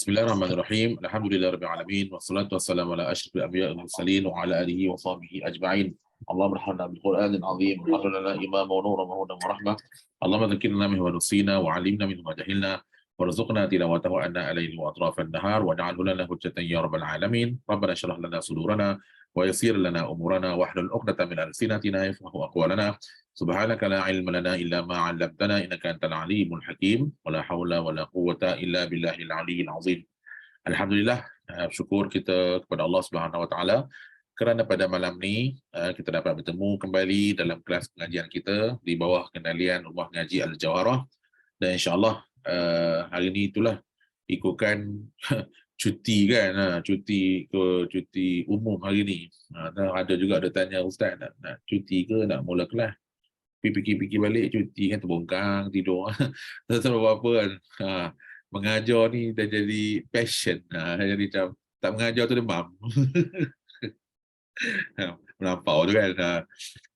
Bismillahirrahmanirrahim. Alhamdulillahirabbil alamin wassalatu wassalamu ala asyrafil anbiya'i wal mursalin wa ala alihi wa sahbihi ajma'in. Allahumma arhamna bil Qur'anil azim wa ij'alna lana imaman wa nuran wa hudan wa rahmah. Allahumma dhakkirna minhu wa nusina wa 'allimna minhu ma jahilna warzuqna tilawatahu anna alayhi wa atrafan nahar waj'alhu lana hujjatan ya rabbal alamin. Rabbana shrah lana sudurana wa yassir lana umurana wahlul 'uqdatam min alsinatina yafqahu aqwalana. Subhanaka la ilma lana illa ma 'allamtana innaka antal alimul hakim wa la haula wa la quwwata illa billahil aliyyil azim. Alhamdulillah, syukur kita kepada Allah Subhanahu Wa Taala kerana pada malam ni kita dapat bertemu kembali dalam kelas pengajian kita di bawah kendalian Rumah Ngaji Al-Jawarah, dan insya-Allah hari ni itulah ikutkan cuti kan, cuti umum hari ni. Ada juga ada tanya, ustaz nak cuti ke nak mula kelas? Fikir-fikir balik, cuti kan terbongkang tidur. Tak tahu apa kan. Mengajar ni dah jadi passion. Jadi macam tak mengajar tu demam. Melampau tu kan.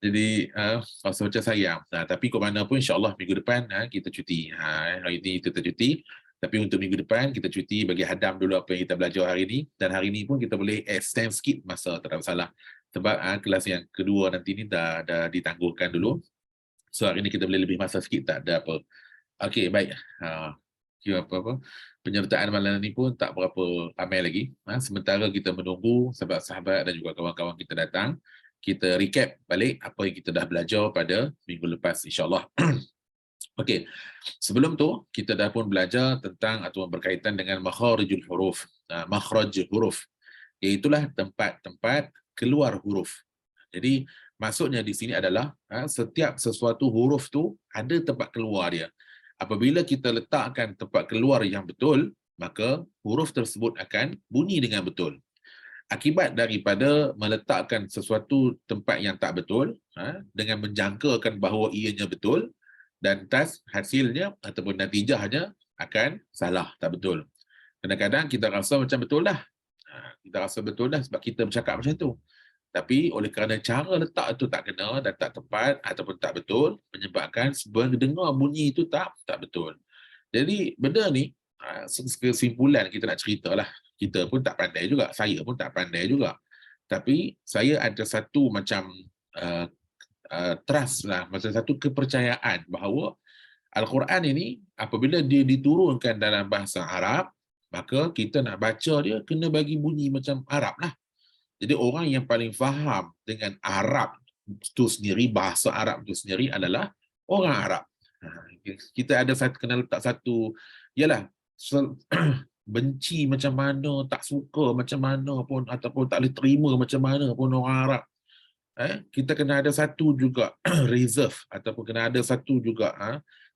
Jadi rasa macam sayang. Tapi kok mana pun insya-Allah minggu depan kita cuti. Hari ni kita cuti. Tapi untuk minggu depan kita cuti bagi hadam dulu apa yang kita belajar hari ni. Dan hari ni pun kita boleh extend sikit masa, tak ada masalah. Sebab kelas yang kedua nanti ni dah ditangguhkan dulu. So hari ni kita boleh lebih masa sikit, tak ada apa. Okey, baik. Penyertaan malam ni pun tak berapa ramai lagi. Sementara kita menunggu sahabat-sahabat dan juga kawan-kawan kita datang, kita recap balik apa yang kita dah belajar pada minggu lepas, insya-Allah. Okey. Sebelum tu kita dah pun belajar tentang atau berkaitan dengan makharijul huruf. Makhraj huruf, iaitulah tempat-tempat keluar huruf. Jadi maksudnya di sini adalah setiap sesuatu huruf tu ada tempat keluar dia. Apabila kita letakkan tempat keluar yang betul, maka huruf tersebut akan bunyi dengan betul. Akibat daripada meletakkan sesuatu tempat yang tak betul, dengan menjangkakan bahawa ianya betul, dan tas hasilnya ataupun natijahnya akan salah, tak betul. Kadang-kadang kita rasa macam betul dah. Kita rasa betul dah sebab kita bercakap macam tu. Tapi oleh kerana cara letak itu tak kena dan tak tepat ataupun tak betul, menyebabkan dengar bunyi itu tak betul. Jadi benda ni, kesimpulan kita nak ceritalah, kita pun tak pandai juga, saya pun tak pandai juga. Tapi saya ada satu macam trust lah, macam satu kepercayaan bahawa Al-Quran ini apabila dia diturunkan dalam bahasa Arab, maka kita nak baca dia kena bagi bunyi macam Arab lah. Jadi orang yang paling faham dengan Arab itu sendiri, bahasa Arab itu sendiri adalah orang Arab. Kita ada kena letak satu, ialah benci macam mana, tak suka macam mana pun, ataupun tak boleh terima macam mana pun orang Arab. Kita kena ada satu juga reserve, ataupun kena ada satu juga,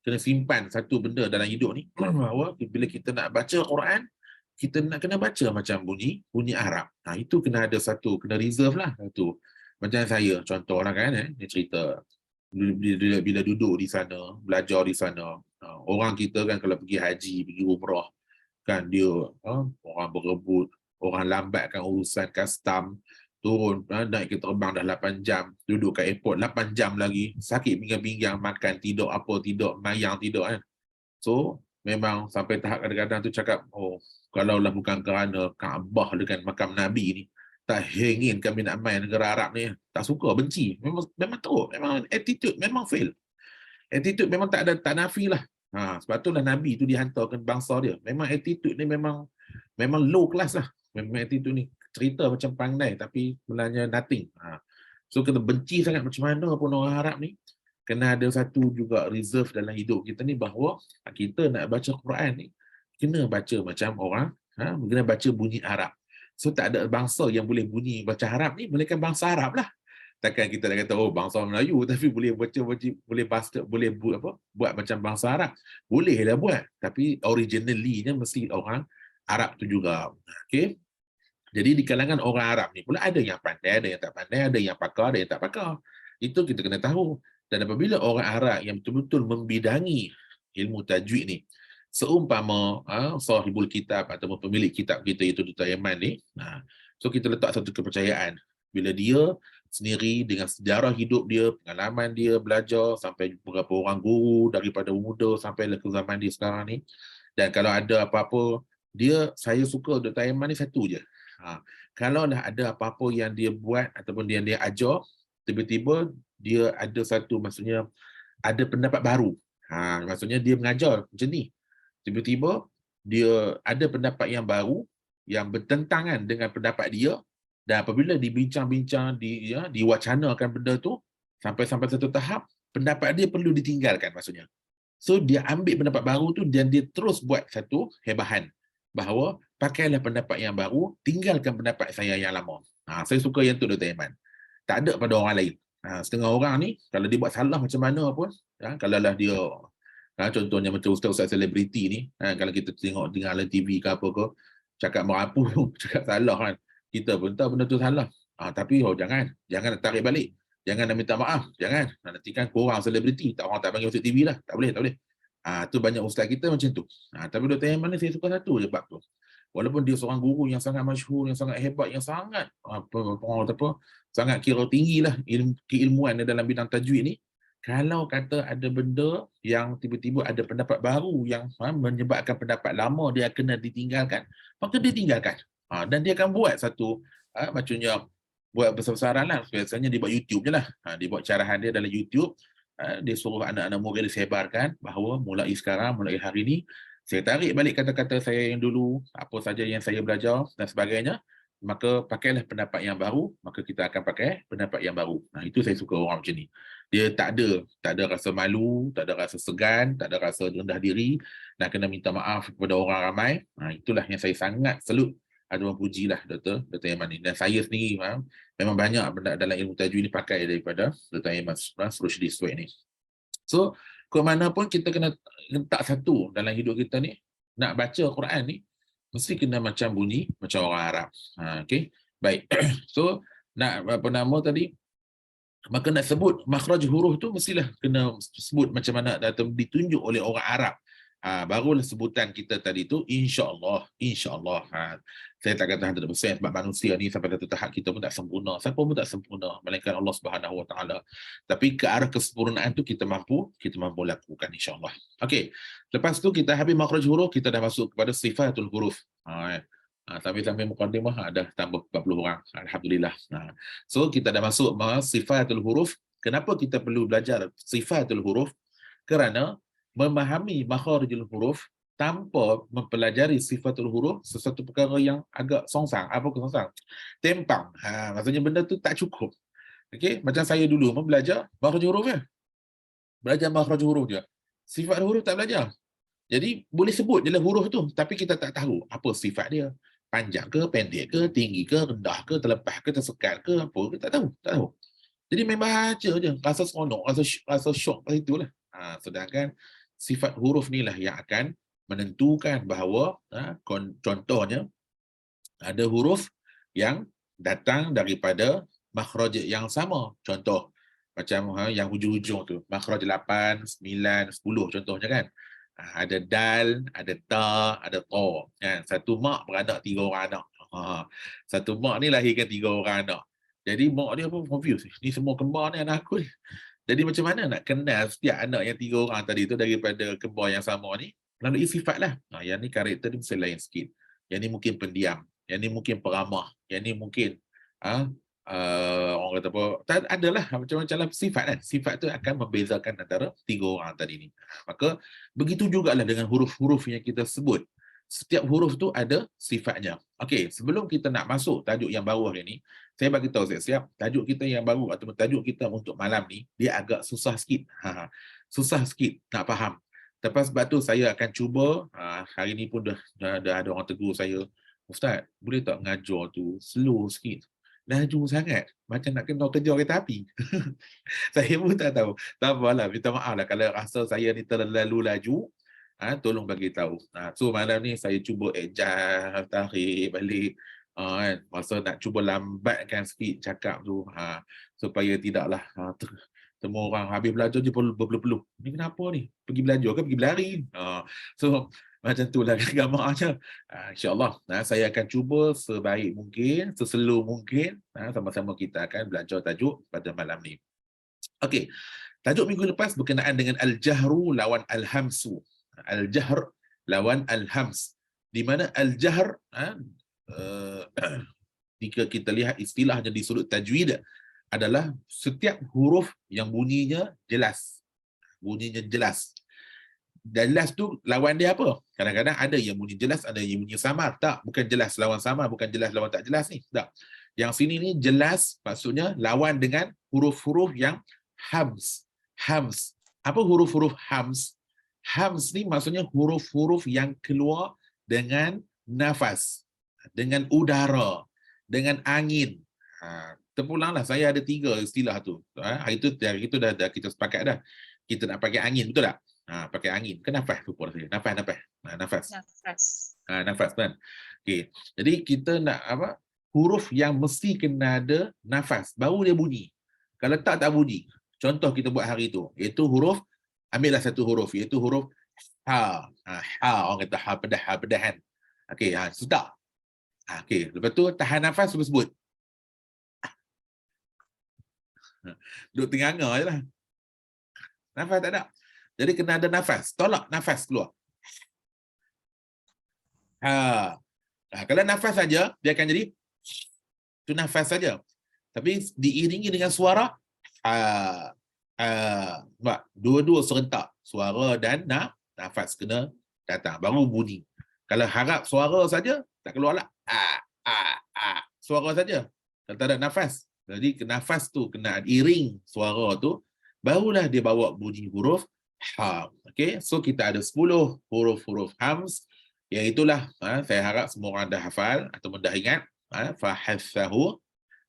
kena simpan satu benda dalam hidup ni, bahawa bila kita nak baca Quran, kita nak kena baca macam bunyi Arab. Itu kena ada satu, kena reserve lah satu. Macam saya, contoh orang kan, dia cerita bila duduk di sana, belajar di sana, orang kita kan kalau pergi haji, pergi umrah, kan dia orang berebut, orang lambatkan urusan custom, turun, naik ke terbang dah 8 jam, duduk kat airport 8 jam lagi, sakit pinggang-pinggang, makan tidur apa, tidur mayang tidur kan. So memang sampai tahap kadang-kadang tu cakap, kalaulah bukan kerana Kaabah dengan makam Nabi ni, tak ingin kami nak main negara Arab ni. Tak suka, benci. Memang teruk. Memang attitude memang fail. Attitude memang tak nafi lah. Sebab itulah Nabi tu dihantar ke bangsa dia. Memang attitude ni memang low class lah. Memang attitude ni cerita macam pandai tapi sebenarnya nothing. So kita benci sangat macam mana pun orang Arab ni, kena ada satu juga reserve dalam hidup kita ni bahawa kita nak baca Quran ni kena baca macam orang, kena baca bunyi Arab. So tak ada bangsa yang boleh bunyi baca Arab ni melainkan bangsa Arab lah. Takkan kita nak kata bangsa Melayu tapi boleh baca, boleh buat macam bangsa Arab. Bolehlah buat, tapi originally-nya mesti orang Arab tu juga. Okey. Jadi di kalangan orang Arab ni pula ada yang pandai, ada yang tak pandai, ada yang pakar, ada yang tak pakar. Itu kita kena tahu. Dan apabila orang Arab yang betul-betul membidangi ilmu tajwid ni, seumpama sahibul kitab atau pemilik kitab kita itu Dr. Yaman ni, so kita letak satu kepercayaan bila dia sendiri dengan sejarah hidup dia, pengalaman dia belajar sampai beberapa orang guru daripada muda sampai ke zaman dia sekarang ni, dan kalau ada apa-apa saya suka Dr. Aiman ni satu je. Kalau dah ada apa-apa yang dia buat ataupun dia ajar, tiba-tiba dia ada satu, maksudnya ada pendapat baru. Maksudnya dia mengajar macam ni. Tiba-tiba dia ada pendapat yang baru yang bertentangan dengan pendapat dia, dan apabila dibincang-bincang, diwacanakan benda tu sampai satu tahap, pendapat dia perlu ditinggalkan maksudnya. So dia ambil pendapat baru tu dan dia terus buat satu hebahan bahawa pakailah pendapat yang baru, tinggalkan pendapat saya yang lama. Saya suka yang tu Dr. Aiman. Tak ada pada orang lain. Setengah orang ni kalau dia buat salah macam mana pun, kalau lah dia contohnya macam ustaz-ustaz selebriti ni, kalau kita tengok dalam TV ke apa ke, cakap merapu, cakap salah kan, kita pun tahu benda tu salah. Tapi jangan tarik balik. Jangan nak minta maaf, jangan. Nanti kan korang selebriti, orang tak panggil masuk TV lah. Tak boleh. Tu banyak ustaz kita macam tu. Tapi Dr. Aiman ni saya suka satu je bab tu. Walaupun dia seorang guru yang sangat masyhur, yang sangat hebat, yang sangat sangat kira tinggilah keilmuan dalam bidang tajwid ni, kalau kata ada benda yang tiba-tiba ada pendapat baru yang menyebabkan pendapat lama dia kena ditinggalkan, maka dia tinggalkan. Dan dia akan buat satu maksudnya buat besar-besaran lah. Biasanya dia buat YouTube je lah. Dia buat carahan dia dalam YouTube. Dia suruh anak-anak murid dia sebarkan bahawa mulai sekarang, mulai hari ni, saya tarik balik kata-kata saya yang dulu, apa saja yang saya belajar dan sebagainya, maka pakailah pendapat yang baru, maka kita akan pakai pendapat yang baru. Itu saya suka orang macam ni. Dia tak ada rasa malu, tak ada rasa segan, tak ada rasa rendah diri, nak kena minta maaf kepada orang ramai. Itulah yang saya sangat salut ada memujilah Dr. Aiman ni. Dan saya sendiri memang banyak benda dalam ilmu tajwid ni pakai daripada Dr. Aiman Rushdi Sweat ni. So, ke mana pun kita kena letak satu dalam hidup kita ni, nak baca Quran ni, mesti kena macam bunyi, macam orang Arab. Okay? Baik. So, nak apa nama tadi, maka nak sebut makhraj huruf tu, mestilah kena sebut macam mana atau ditunjuk oleh orang Arab. Barulah sebutan kita tadi tu insya-Allah. Saya tak kata 100% sebab manusia ni sampai satu tahap kita pun tak sempurna. Siapa pun tak sempurna melainkan Allah Subhanahu Wa Taala. Tapi ke arah kesempurnaan tu kita mampu lakukan insya-Allah. Okey. Lepas tu kita habis makhraj huruf, kita dah masuk kepada sifatul huruf. Sambil mukadimah ada tambah 40 orang. Alhamdulillah. So kita dah masuk sifatul huruf. Kenapa kita perlu belajar sifatul huruf? Kerana memahami makharijul huruf tanpa mempelajari sifatul huruf sesuatu perkara yang agak songsang. Apa ke songsang? Tempang. Maksudnya benda tu tak cukup. Okey, macam saya dulu belajar makhraj huruf je. Belajar makhraj huruf je. Sifat huruf tak belajar. Jadi boleh sebut je lah huruf tu, tapi kita tak tahu apa sifat dia. Panjang ke, pendek ke, tinggi ke, rendah ke, terlepas ke, tersekat ke, apa ke, tak tahu. Jadi main baca je, rasa seronok, rasa syok kat itulah. Sedangkan sifat huruf ni lah yang akan menentukan bahawa contohnya ada huruf yang datang daripada makhraj yang sama. Contoh macam yang hujung-hujung tu, makhraj 8, 9, 10 contohnya kan. Ada dal, ada ta, ada ta. Satu mak beranak 3 orang anak. Satu mak ni lahirkan 3 orang anak. Jadi mak dia pun confused. Ni semua kembar ni anak aku ni. Jadi macam mana nak kenal setiap anak yang 3 orang tadi tu daripada kembar yang sama ni? Melalui sifat lah. Yang ni karakter dia mesti lain sikit. Yang ni mungkin pendiam. Yang ni mungkin peramah. Yang ni mungkin orang kata apa, adalah macam-macam lah sifat kan. Sifat tu akan membezakan antara 3 orang tadi ni. Maka begitu jugalah dengan huruf-huruf yang kita sebut. Setiap huruf tu ada sifatnya. Okey, sebelum kita nak masuk tajuk yang baru hari ni, saya bagi tahu siap-siap tajuk kita yang baru ataupun tajuk kita untuk malam ni dia agak susah sikit. Susah sikit nak faham. Lepas sebab tu saya akan cuba hari ni pun dah ada orang tegur saya, Ustaz, boleh tak ngajar tu slow sikit? Laju sangat, macam nak kena kerja kereta api. Saya pun tak tahu. Tak apalah, minta maaf lah kalau rasa saya ni terlalu laju. Tolong bagi tahu. So malam ni saya cuba adjust, tarik balik. Masa nak cuba lambatkan sikit cakap tu. Supaya tidaklah semua orang habis belajar je berpeluh-peluh. Ni kenapa ni? Pergi belajar ke pergi berlari? So macam itulah gambarnya. InsyaAllah saya akan cuba sebaik mungkin, seslow mungkin. Sama-sama kita akan belajar tajuk pada malam ni. Okey. Tajuk minggu lepas berkenaan dengan al-jahru lawan al-hamsu. Al-jahr lawan al-hams. di mana al-jahr, uh, jika kita lihat istilahnya di sudut tajwid, adalah setiap huruf yang bunyinya jelas. Bunyinya jelas. Jelas tu lawan dia apa? Kadang-kadang ada yang bunyi jelas, ada yang bunyi samar. Tak, bukan jelas lawan samar, bukan jelas lawan tak jelas ni. Tak. Yang sini ni jelas maksudnya lawan dengan huruf-huruf yang hams. Hams. Apa huruf-huruf hams? Hams ni maksudnya huruf-huruf yang keluar dengan nafas, dengan udara, dengan angin. Terpulanglah, saya ada 3 istilah tu. Hari itu dah kita sepakat dah. Kita nak pakai angin, betul tak? Pakai angin. Ke nafas tu pun. Nafas. Nafas. Nafas kan. Okey. Jadi kita nak apa? Huruf yang mesti kena ada nafas, baru dia bunyi. Kalau tak bunyi. Contoh kita buat hari tu, iaitu huruf, ambillah satu huruf, iaitu huruf ha. Ha, orang kata ha pedahan. Okey, sudah. Okey, lepas tu tahan nafas sebut. Duduk tengah-tengah je lah. Nafas tak ada. Jadi kena ada nafas. Tolak nafas keluar. Kalau nafas saja, dia akan jadi itu nafas saja. Tapi diiringi dengan suara dua-dua serentak. Suara dan nafas kena datang. Baru bunyi. Kalau harap suara saja, tak keluarlah. Suara saja. Kalau tak ada nafas. Jadi nafas tu kena iring suara tu, barulah dia bawa bunyi huruf ha. Okey, so kita ada 10 huruf-huruf hams. Iaitulah, saya harap semua orang dah hafal ataupun dah ingat. Fahassahu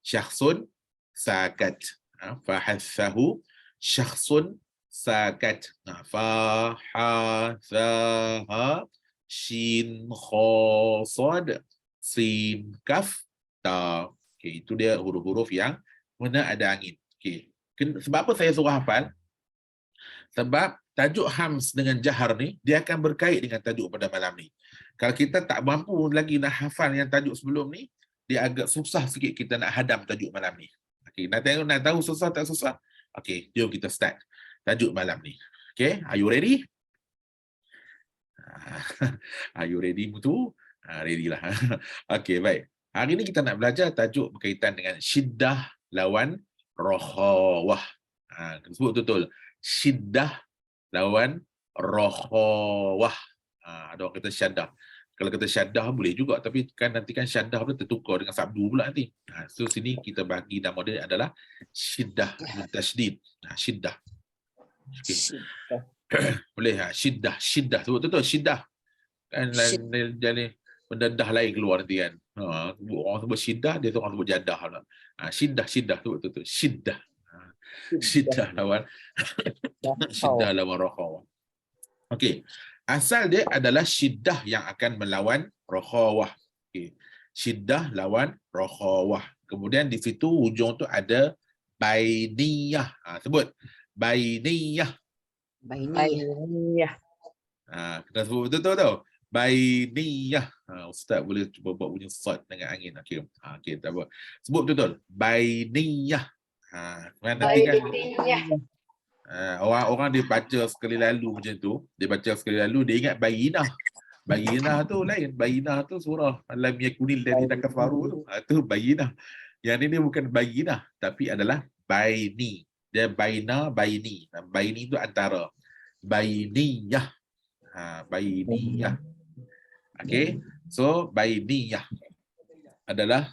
syakhsun sakat. Fahassahu syakhsun sakat. Fahasaha shin kha sad sin kaf ta. Okey, itu dia huruf-huruf yang mana ada angin. Okey. Sebab apa saya suruh hafal? Sebab tajuk hams dengan jahar ni, dia akan berkait dengan tajuk pada malam ni. Kalau kita tak mampu lagi nak hafal yang tajuk sebelum ni, dia agak susah sikit kita nak hadam tajuk malam ni. Okey, nak tahu susah tak susah? Okey, jom kita start tajuk malam ni. Okey, are you ready? Are you ready, Mutu? Ready lah. Okey, baik. Hari ni kita nak belajar tajuk berkaitan dengan syiddah lawan rokhawah. Sebut betul. Syiddah lawan rokhawah. Ada orang kata syaddah. Kalau kata syaddah boleh juga, tapi kan nanti kan syaddah pula tertukar dengan sabdu pula nanti. So sini kita bagi nama dia adalah syiddah tasydid. Syiddah. Okay. Boleh syiddah, sebut betul syiddah. Kan jadi mendadah lain keluar nanti kan. Orang sebut syiddah, dia orang sebut jadah pula. Syiddah sebut betul syiddah. Syiddah lawan syiddah lawan rokhawah. Okey. Asal dia adalah syiddah yang akan melawan rokhawah. Okey. Syiddah lawan rokhawah. Kemudian di situ hujung tu ada bainiyah. Sebut bainiyah. Kena sebut betul tau. Bainiyah. Ustaz boleh cuba buat bunyi sad dengan angin. Okey. Okey, tak apa. Sebut betul. Bainiyah. Nanti kan orang dia baca sekali lalu macam tu, dia baca sekali lalu dia ingat bayinah. Bayinah tu lain, bayinah tu surah alam yakunil ladina kafaru tu. Tu bayinah. Yang ini bukan bayinah tapi adalah baini. Dia baina baini. Baini tu antara. Bainiyah. Bainiyah. Okey. So bainiyah adalah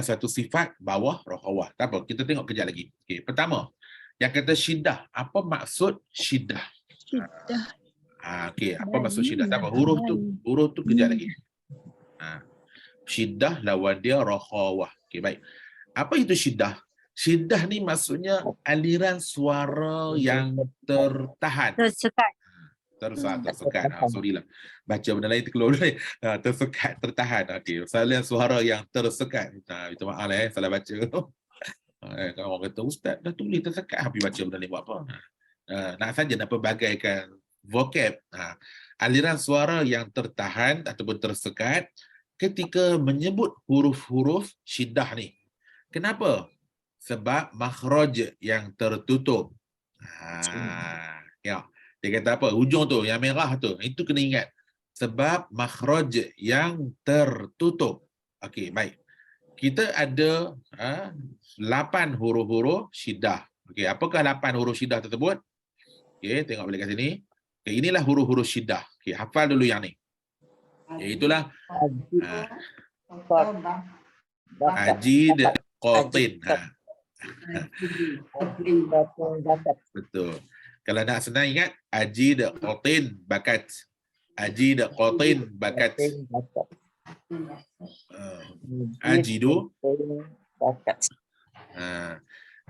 satu sifat bawah rokhawah. Tak apa, kita tengok kejap lagi. Okey, pertama, yang kata syiddah, apa maksud syiddah? Okey, apa maksud syiddah? Tak apa, huruf tu kejap lagi. Syiddah lawan dia rokhawah. Okey, baik. Apa itu syiddah? Syiddah ni maksudnya aliran suara yang tertahan. Tersekat. Sorry lah. Baca benda lain terkeluar. Tersekat, tertahan. Okey, aliran suara yang tersekat. Minta maaf lah salah baca. Kalau orang kata, Ustaz dah tulis tersekat, habis baca benda lain buat apa? Nak saja nak pelbagaikan vocab. Aliran suara yang tertahan ataupun tersekat ketika menyebut huruf-huruf syiddah ni. Kenapa? Sebab makhraj yang tertutup. Ya. Dia kata apa? Hujung tu, yang merah tu. Itu kena ingat. Sebab makhraj yang tertutup. Okey, baik. Kita ada 8 huruf-huruf syiddah. Okey, apakah 8 huruf syiddah tersebut? Okey, tengok balik kat sini. Okey, inilah huruf-huruf syiddah. Okey, hafal dulu yang ni. Itulah ajid, qatin. Betul. Kalau nak senang ingat, ajid, qatin, bakat. Ajid, qatin, bakat. Ajidu,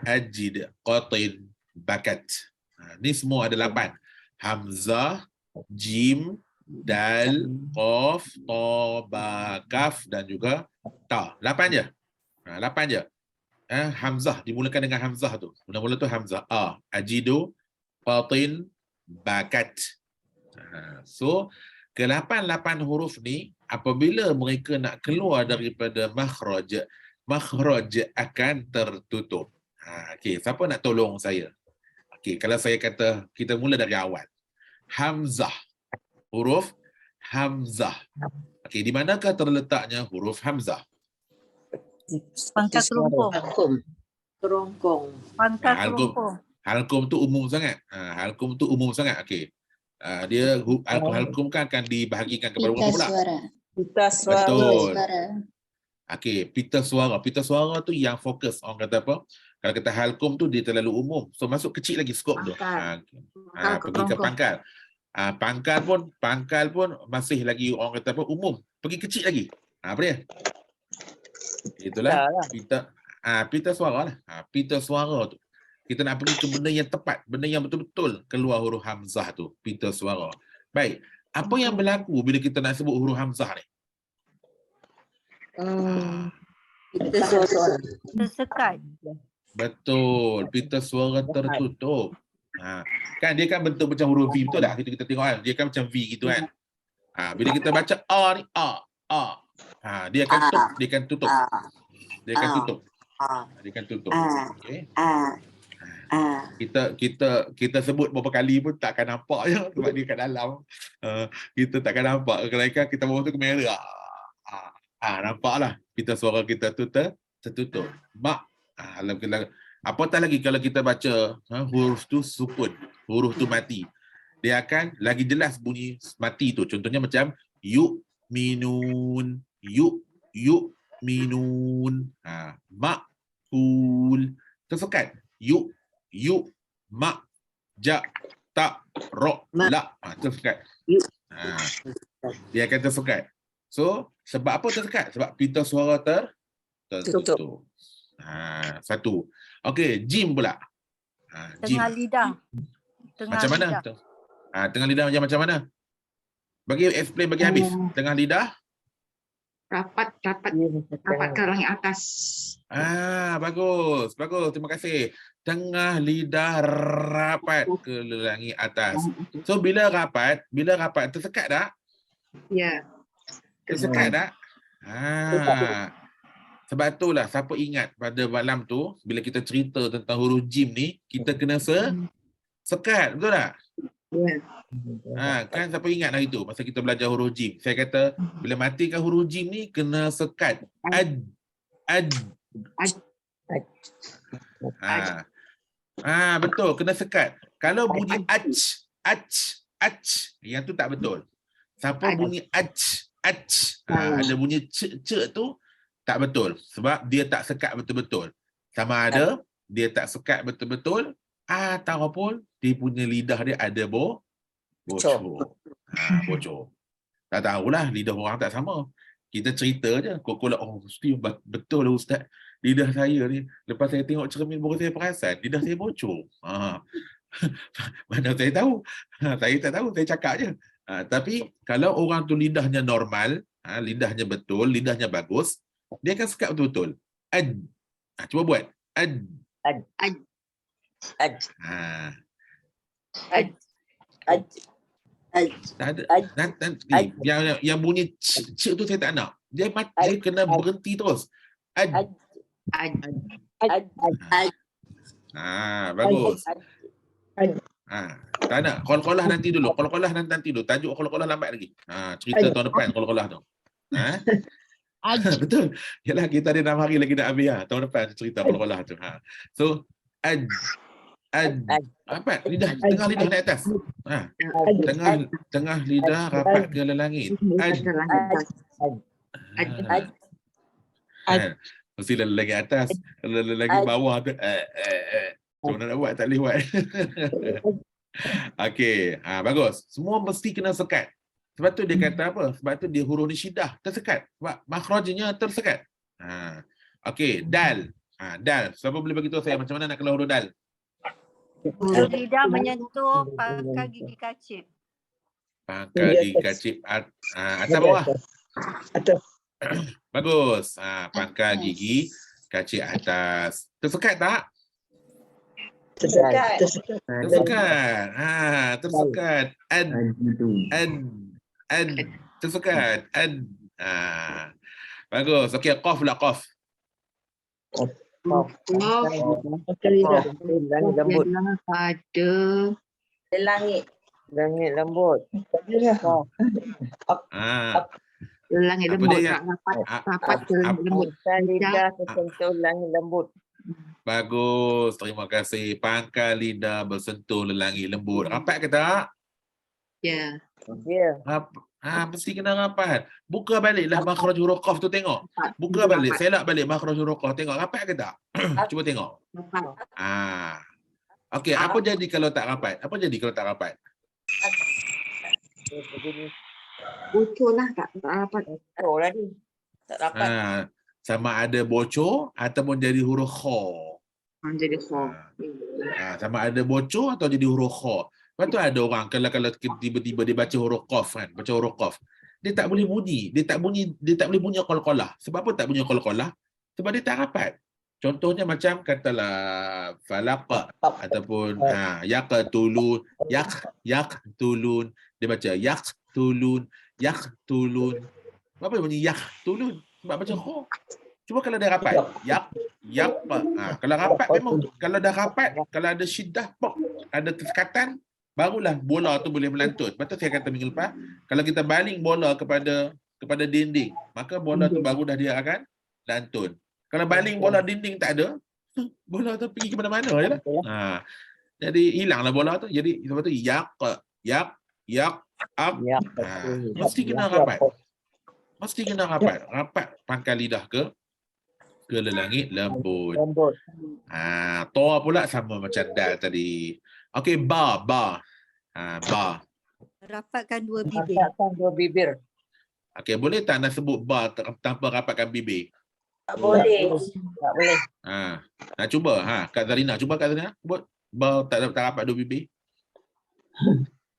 ajid, qatin, bakat. Ni semua ada 8. Hamzah, jim, dal, qaf, ta, ba, kaf dan juga ta. 8 je. 8 je. Hamzah dimulakan dengan hamzah tu. Mula-mula tu hamzah. Ajidu, qatin, bakat. So, ke-8 huruf ni apabila mereka nak keluar daripada makhraj, makhraj akan tertutup. Okey, siapa nak tolong saya? Okey, kalau saya kata kita mula dari awal. Hamzah. Huruf hamzah. Okey, di manakah terletaknya huruf hamzah? Pangkat terungkung. Pangkat Halkum. terungkung. Halkum tu umum sangat. Halkum tu umum sangat. Okey. Dia halkum kan akan dibahagikan kepada berapa pula? Pita suara. Betul. Okey, pita suara. Pita suara tu yang fokus. Orang kata apa? Kalau kata halkum tu dia terlalu umum. So masuk kecil lagi skop tu. Pergi ke pangkal. Pangkal pun masih lagi orang kata apa? Umum. Pergi kecil lagi. Apa dia? Itulah pita suara lah. Pita suara tu. Kita nak pergi ke benda yang tepat, benda yang betul-betul keluar huruf hamzah tu, pita suara. Baik. Apa yang berlaku bila kita nak sebut huruf hamzah ni? Tersekat. Betul, pita suara tertutup. Kan dia kan bentuk macam huruf V, betul tak? Kita tengok kan, dia kan macam V gitu kan. Bila kita baca A ni, dia akan tutup. Dia akan tutup. Okey. Kita sebut berapa kali pun takkan nampak je sebab dia kat dalam. Kita takkan nampak. Kalau kita bawa tu ke merah. Nampaklah pita suara kita tu tertutup. Mak. Apatah lagi kalau kita baca huruf tu sukun, huruf tu mati. Dia akan lagi jelas bunyi mati tu. Contohnya macam yu'minun, yu'minun. Ma'kul. Tersekat. Ma, ja, ta, ro, la. Tersekat. Dia akan tersekat. So, sebab apa tersekat? Sebab pita suara tertutup. Satu. Okey, jim pula. Tengah lidah. Macam mana? Tengah lidah macam mana? Bagi explain bagi habis. Tengah lidah. Rapat ke langit atas. Bagus. Terima kasih. Tengah lidah rapat ke langit atas. So bila rapat tersekat tak? Ya. Tersekat tak? Sebab itulah siapa ingat pada malam tu bila kita cerita tentang huruf jim ni, kita kena sekat, betul tak? Ya. Kan siapa ingat hari tu masa kita belajar huruf jim. Saya kata bila matikan huruf jim ni kena sekat. Betul, kena sekat. Kalau bunyi ach, yang tu tak betul. Siapa bunyi ach, ada bunyi c tu tak betul sebab dia tak sekat betul-betul. Sama ada dia tak sekat betul-betul ataupun dia punya lidah dia ada bocor. Bocor. Tak tahulah, lidah orang tak sama. Kita cerita je. Kok-kok mesti betul lah Ustaz. Lidah saya ni, lepas saya tengok cermin baru saya perasan, lidah saya bocor. Mana saya tahu? Saya tak tahu, saya cakap je. Tapi kalau orang tu lidahnya normal, lidahnya betul, lidahnya bagus, dia akan sekat betul-betul. Cuba buat. Yang bunyi c tu saya tak nak. Dia kena berhenti terus. Bagus. Tak nak. Qalqalah nanti dulu. Qalqalah nanti dulu. Tajuk qalqalah lambat lagi. Cerita tahun depan qalqalah tu. Betul. Yalah, kita ada 6 hari lagi nak habis tahun depan cerita qalqalah tu. So ad rapat lidah, tengah lidah naik atas. Tengah lidah rapat ke langit. Mesti lagi atas, lagi bawah tu. Macam mana nak buat, tak boleh buat. Okey, bagus. Semua mesti kena sekat. Sebab tu dia kata apa? Sebab tu dia huruf ni syiddah, tersekat. Sebab makhrajnya tersekat. Okey, dal. Dal. Siapa boleh bagi tahu saya macam mana nak keluar huruf dal? Huruf lidah menyentuh pangkal gigi kacip. Pangkal gigi kacip atas bawah. Atas. Bagus. Pangkal gigi kacip atas. Tersekat tak? Tersekat. Tersekat. Tersekat. Ad. Tersekat. Ad. Bagus. Okey, qaf lah, qaf. Langit lembut. Pada Langit lembut. langit Apa lembut. dia? Rapat ke langit lembut. Lidah tersentuh langit lembut. Bagus. Terima kasih. Pangkal lidah bersentuh langit lembut. Rapat ke tak? Ya. Ya. Mesti kena rapat. Buka baliklah makhraj huruf qaf tu, tengok. Buka balik, selak balik makhraj huruf qaf, tengok rapat ke tak? Cuba tengok. Okey, apa jadi kalau tak rapat? Apa jadi kalau tak rapat? Bocor lah, tak rapat. Oh lagi. Tak rapat. Sama ada bocor ataupun jadi huruf kha. Jadi kho. Sama ada bocor atau jadi huruf kha. Lepas tu ada orang kalau tiba-tiba dia baca huruf qaf kan, baca huruf qaf, dia tak boleh bunyi, dia tak boleh bunyi qalqalah. Sebab apa tak bunyi qalqalah? Sebab dia tak rapat. Contohnya macam katalah falaq ataupun yaqtulun, yaqtulun, dia baca yaqtulun. Apa bunyi yaqtulun? Sebab baca kha. Cuba kalau dia rapat, kalau rapat memang, kalau dah rapat, kalau ada syiddah, ada tersekatan, barulah bola tu boleh melantun. Betul saya kata minggu lepas, kalau kita baling bola kepada dinding, maka bola tu baru dah dia akan lantun. Kalau baling bola dinding tak ada, bola tu pergi ke mana-mana je lah. Jadi hilanglah bola tu. Jadi sebab tu mesti kena rapat. Mesti kena rapat. Rapat pangkal lidah ke langit lembut. To pula sama macam dal tadi. Okey, ba. Rapatkan dua bibir. Rapatkan dua bibir. Okey, boleh tak nak sebut ba tanpa rapatkan bibir? Tak boleh. Tak boleh. Nak cuba? Kak Zarina, cuba Kak Zarina sebut ba tak rapat dua bibir.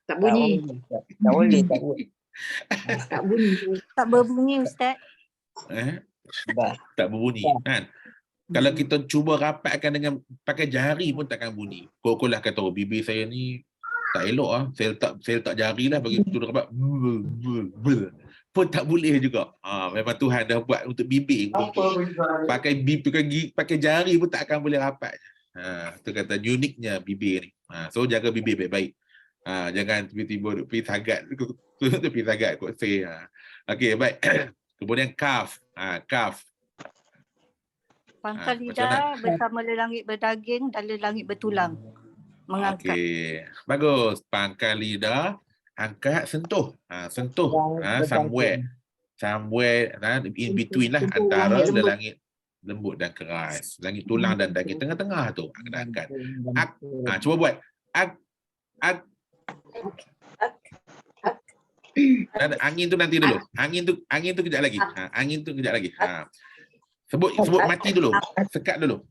Tak bunyi. Tak boleh. Tak bunyi. Tak berbunyi, Ustaz. Tak berbunyi kan? Kalau kita cuba rapatkan dengan pakai jari pun takkan bunyi. Kau lah kata bibir saya ni tak elok saya letak jari lah bagi tu rapat pun tak boleh juga. Memang Tuhan dah buat untuk bibir. Pakai jari pun tak akan boleh rapat. Tu kata uniknya bibir ni. So jaga bibir baik-baik. Jangan tiba-tiba pergi sagat. Pergi sagat kot saya. Okey, baik. Kemudian kaf. Kaf. Pangkal lidah bersama lelangit berdaging dan lelangit bertulang. Mengangkat. Okey. Bagus. Pangkal lidah, angkat, sentuh. Sentuh. Somewhere in between lah antara lelangit lembut dan keras. Langit tulang dan daging tengah-tengah tu. Kena angkat. Cuba buat. Angin tu nanti dulu. Angin tu kejap lagi. Angin tu kejap lagi. Sebut mati dulu. Sekat dulu.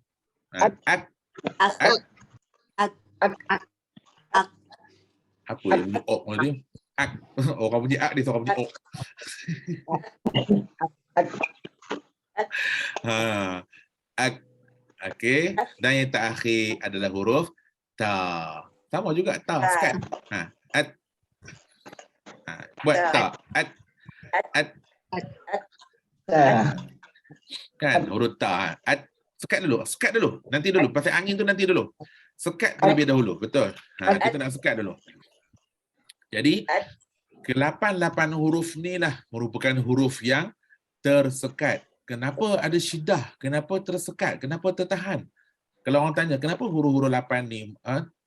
Apa yang bunyi ok tadi? Orang bunyi ak dia, orang bunyi ok. Okey. Dan yang terakhir adalah huruf ta. Sama juga ta, sekat. Buat ta. Kan huruf ta. Sekat dulu. Nanti dulu. Pasal angin tu nanti dulu. Sekat terlebih dahulu, betul. Kita nak sekat dulu. Jadi ke-8 huruf ni lah merupakan huruf yang tersekat. Kenapa ada syiddah? Kenapa tersekat? Kenapa tertahan? Kalau orang tanya, kenapa huruf-huruf 8 ni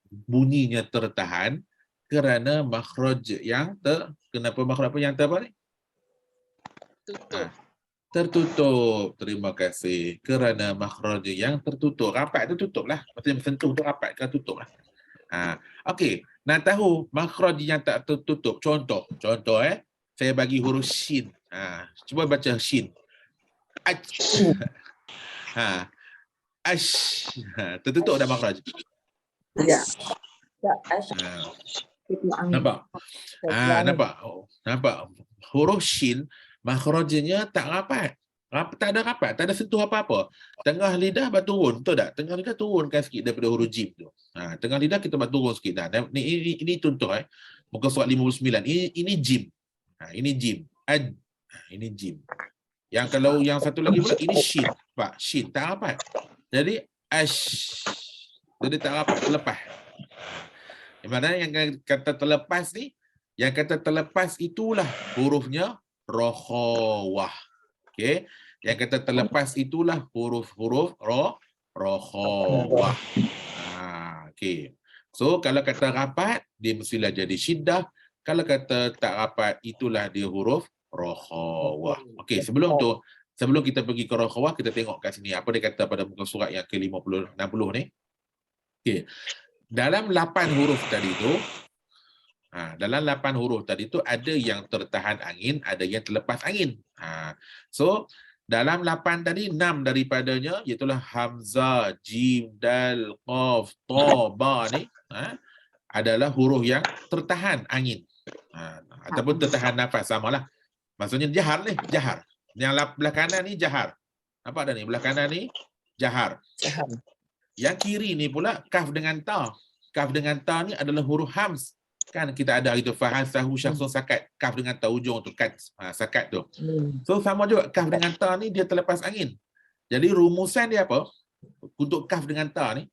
bunyinya tertahan? Kerana makhraj yang kenapa makhraj apa yang apa ni? Tertutup. Terima kasih. Kerana makhraj yang tertutup. Rapat tertutup lah. Maksudnya sentuh tu rapat ke tutup lah. Okey. Nak tahu makhraj yang tak tertutup. Contoh. Saya bagi huruf shin. Cuba baca shin. Ash. Tertutup dah makhraj. Ya. Nampak? Nampak? Huruf shin makhrajnya tak rapat. Tak ada rapat, tak ada sentuh apa-apa. Tengah lidah baru turun, betul tak? Tengah lidah turunkan sikit daripada huruf jim tu. Tengah lidah kita baru turun sikit dah. Ini contoh muka surat 59. Ini jim. Ini jim. Ini jim. Yang kalau yang satu lagi pula ini shin. Pak, shin tak rapat. Jadi ash. Jadi tak rapat, terlepas. Mana yang kata terlepas ni, yang kata terlepas itulah hurufnya rokhawah. Okey. Yang kata terlepas itulah huruf-huruf rokhawah. Okey. So kalau kata rapat, dia mestilah jadi syiddah. Kalau kata tak rapat, itulah dia huruf rokhawah. Okey, sebelum kita pergi ke rokhawah, kita tengok kat sini apa dia kata pada muka surat yang ke-50 60 ni. Okey. Dalam 8 huruf tadi tu, ada yang tertahan angin, ada yang terlepas angin. So dalam 8 tadi 6 daripadanya iaitu hamzah, jim, dal, qaf, ta, ba ni adalah huruf yang tertahan angin. Ataupun tertahan nafas, samalah. Maksudnya jahar ni, jahar. Yang belah kanan ni jahar. Nampak dah ni, belah kanan ni jahar. Yang kiri ni pula kaf dengan ta. Kaf dengan ta ni adalah huruf hams. Kan kita ada itu fahasahu syakhsun sakat. Kaf dengan ta ujung tu kat sakat tu. So sama juga kaf dengan ta ni dia terlepas angin. Jadi rumusan dia apa? Untuk kaf dengan ta ni,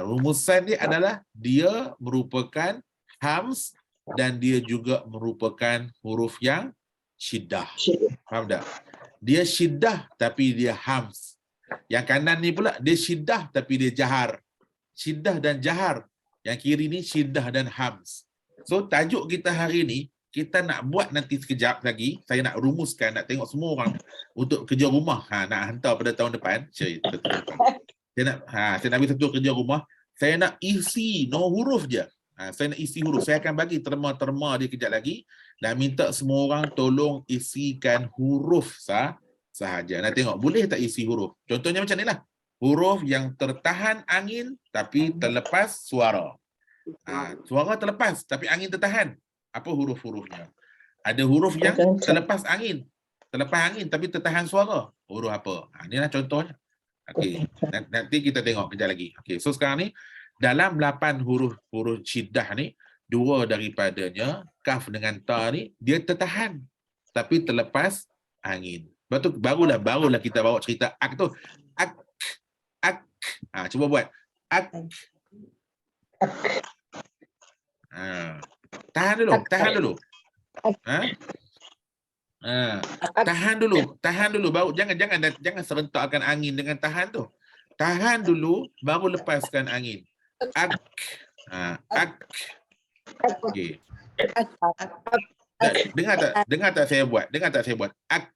rumusan dia adalah dia merupakan hams dan dia juga merupakan huruf yang syiddah. Faham tak? Dia syiddah tapi dia hams. Yang kanan ni pula dia syiddah tapi dia jahar. Syiddah dan jahar. Yang kiri ni syiddah dan hams. So tajuk kita hari ni, kita nak buat nanti sekejap lagi. Saya nak rumuskan, nak tengok semua orang untuk kerja rumah. Nak hantar pada tahun depan. Saya nak bagi satu kerja rumah. Saya nak isi no huruf je. Saya nak isi huruf. Saya akan bagi terma-terma dia kejap lagi. Dan minta semua orang tolong isikan huruf sahaja. Nak tengok boleh tak isi huruf. Contohnya macam ni lah. Huruf yang tertahan angin tapi terlepas suara. Suara terlepas tapi angin tertahan. Apa huruf-hurufnya? Ada huruf yang terlepas angin. Terlepas angin tapi tertahan suara. Huruf apa? Inilah contohnya. Okey. Nanti kita tengok kejap lagi. Okey. So sekarang ni dalam 8 huruf syiddah ni, 2 daripadanya kaf dengan ta ni dia tertahan tapi terlepas angin. Barulah kita bawa cerita ak tu. Ak. Cuba buat. Ak. Tahan dulu. Tahan dulu baru jangan serentakkan angin dengan tahan tu. Tahan dulu baru lepaskan angin. Ak. Okey. Dengar tak saya buat? Ak.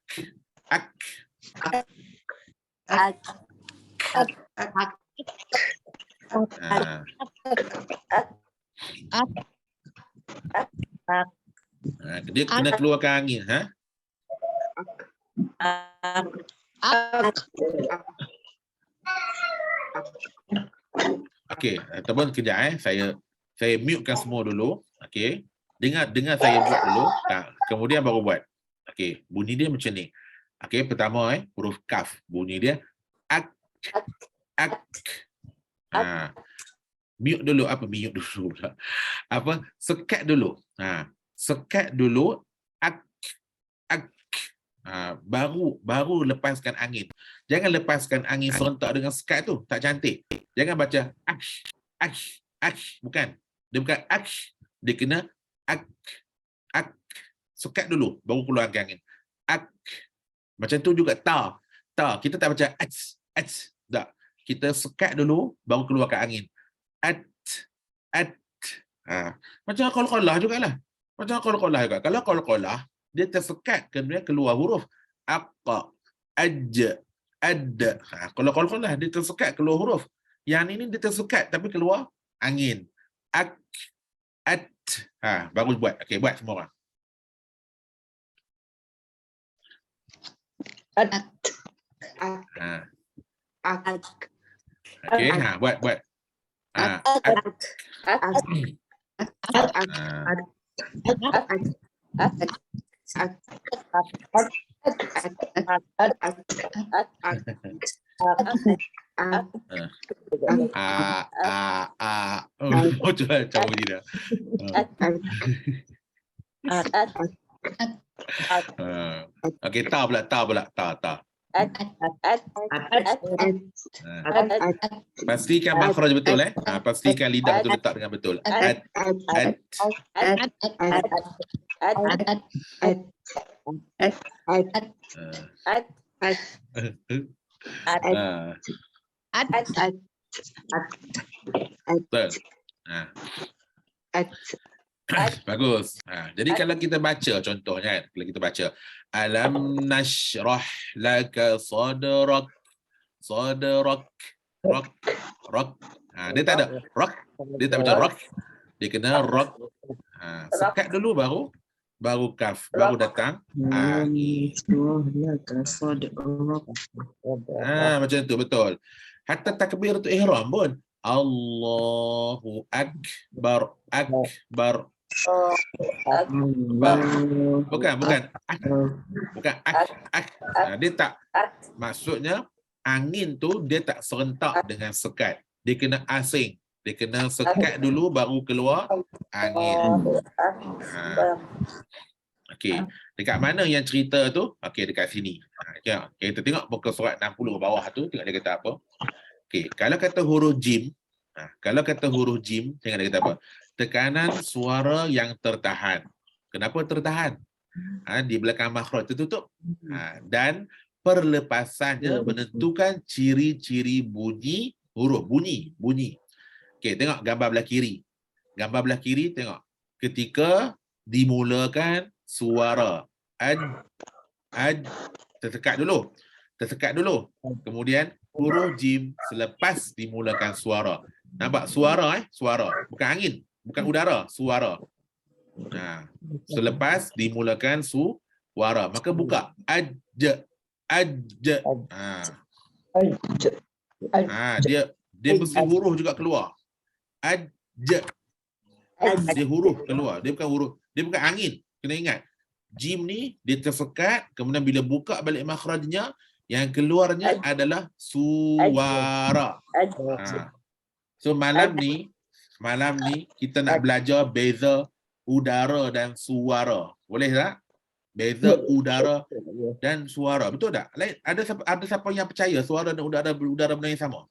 Dia kena keluarkan angin, Okey, ataupun kejap saya mutekan semua dulu. Okey. Dengar saya buat dulu. Kemudian baru buat. Okey, bunyi dia macam ni. Okey, pertama huruf kaf. Bunyi dia ak. Mute dulu. Mute dulu pula. Sekat dulu. Sekat dulu. Ak. Baru lepaskan angin. Jangan lepaskan angin serentak dengan sekat tu. Tak cantik. Jangan baca ak. bukan. Dia bukan dia kena ak. Sekat dulu baru keluarkan angin. Macam tu juga ta. Kita tak baca tak. Kita sekat dulu baru keluarkan angin. Macam qalqalah jugalah. Macam qalqalah juga. Kalau qalqalah dia tersekat kemudian keluar huruf aqqa, ad. Kalau qalqalah dia tersekat keluar huruf. Yang ini dia tersekat tapi keluar angin. Baru buat. Okey, buat semua orang. Okey, buat. Macam bunyi dia. Okey, ta pula. Pastikan makhraj betul pastikan lidah tu letak dengan betul. Betul. Bagus. Jadi kalau kita baca contohnya kan, kalau kita baca alam nashrah laka sadrak. Rak. Dia tak ada rak. Dia tak baca rak. Dia kena rak. Sekat dulu baru kaf, baru datang. Macam tu betul. Hatta takbir tu ihram pun. Allahu akbar. Bukan. Dia tak. Maksudnya angin tu dia tak serentak dengan sekat. Dia kena asing. Dia kena sekat dulu baru keluar angin. Okey. Dekat mana yang cerita tu? Okey, dekat sini. Kita tengok muka surat 60 bawah tu, tengok dia kata apa. Okey, kalau kata huruf jim, tengok dia kata apa? Tekanan suara yang tertahan. Kenapa tertahan? Di belakang makhraj tertutup. Dan perlepasannya menentukan ciri-ciri bunyi huruf. Bunyi. Okey, tengok gambar belah kiri. Gambar belah kiri tengok. Ketika dimulakan suara tersekat dulu. Kemudian huruf jim selepas dimulakan suara. Nampak suara suara, bukan angin. Bukan udara, suara. Selepas dimulakan suara, maka buka. Dia mesti huruf juga keluar. Dia huruf keluar. Dia bukan angin. Kena ingat. Jim ni dia tersekat, kemudian bila buka balik makhrajnya, yang keluarnya adalah suara. So malam ni kita nak belajar beza udara dan suara. Boleh tak? Beza udara dan suara. Betul tak? Ada siapa yang percaya suara dan udara benda yang sama?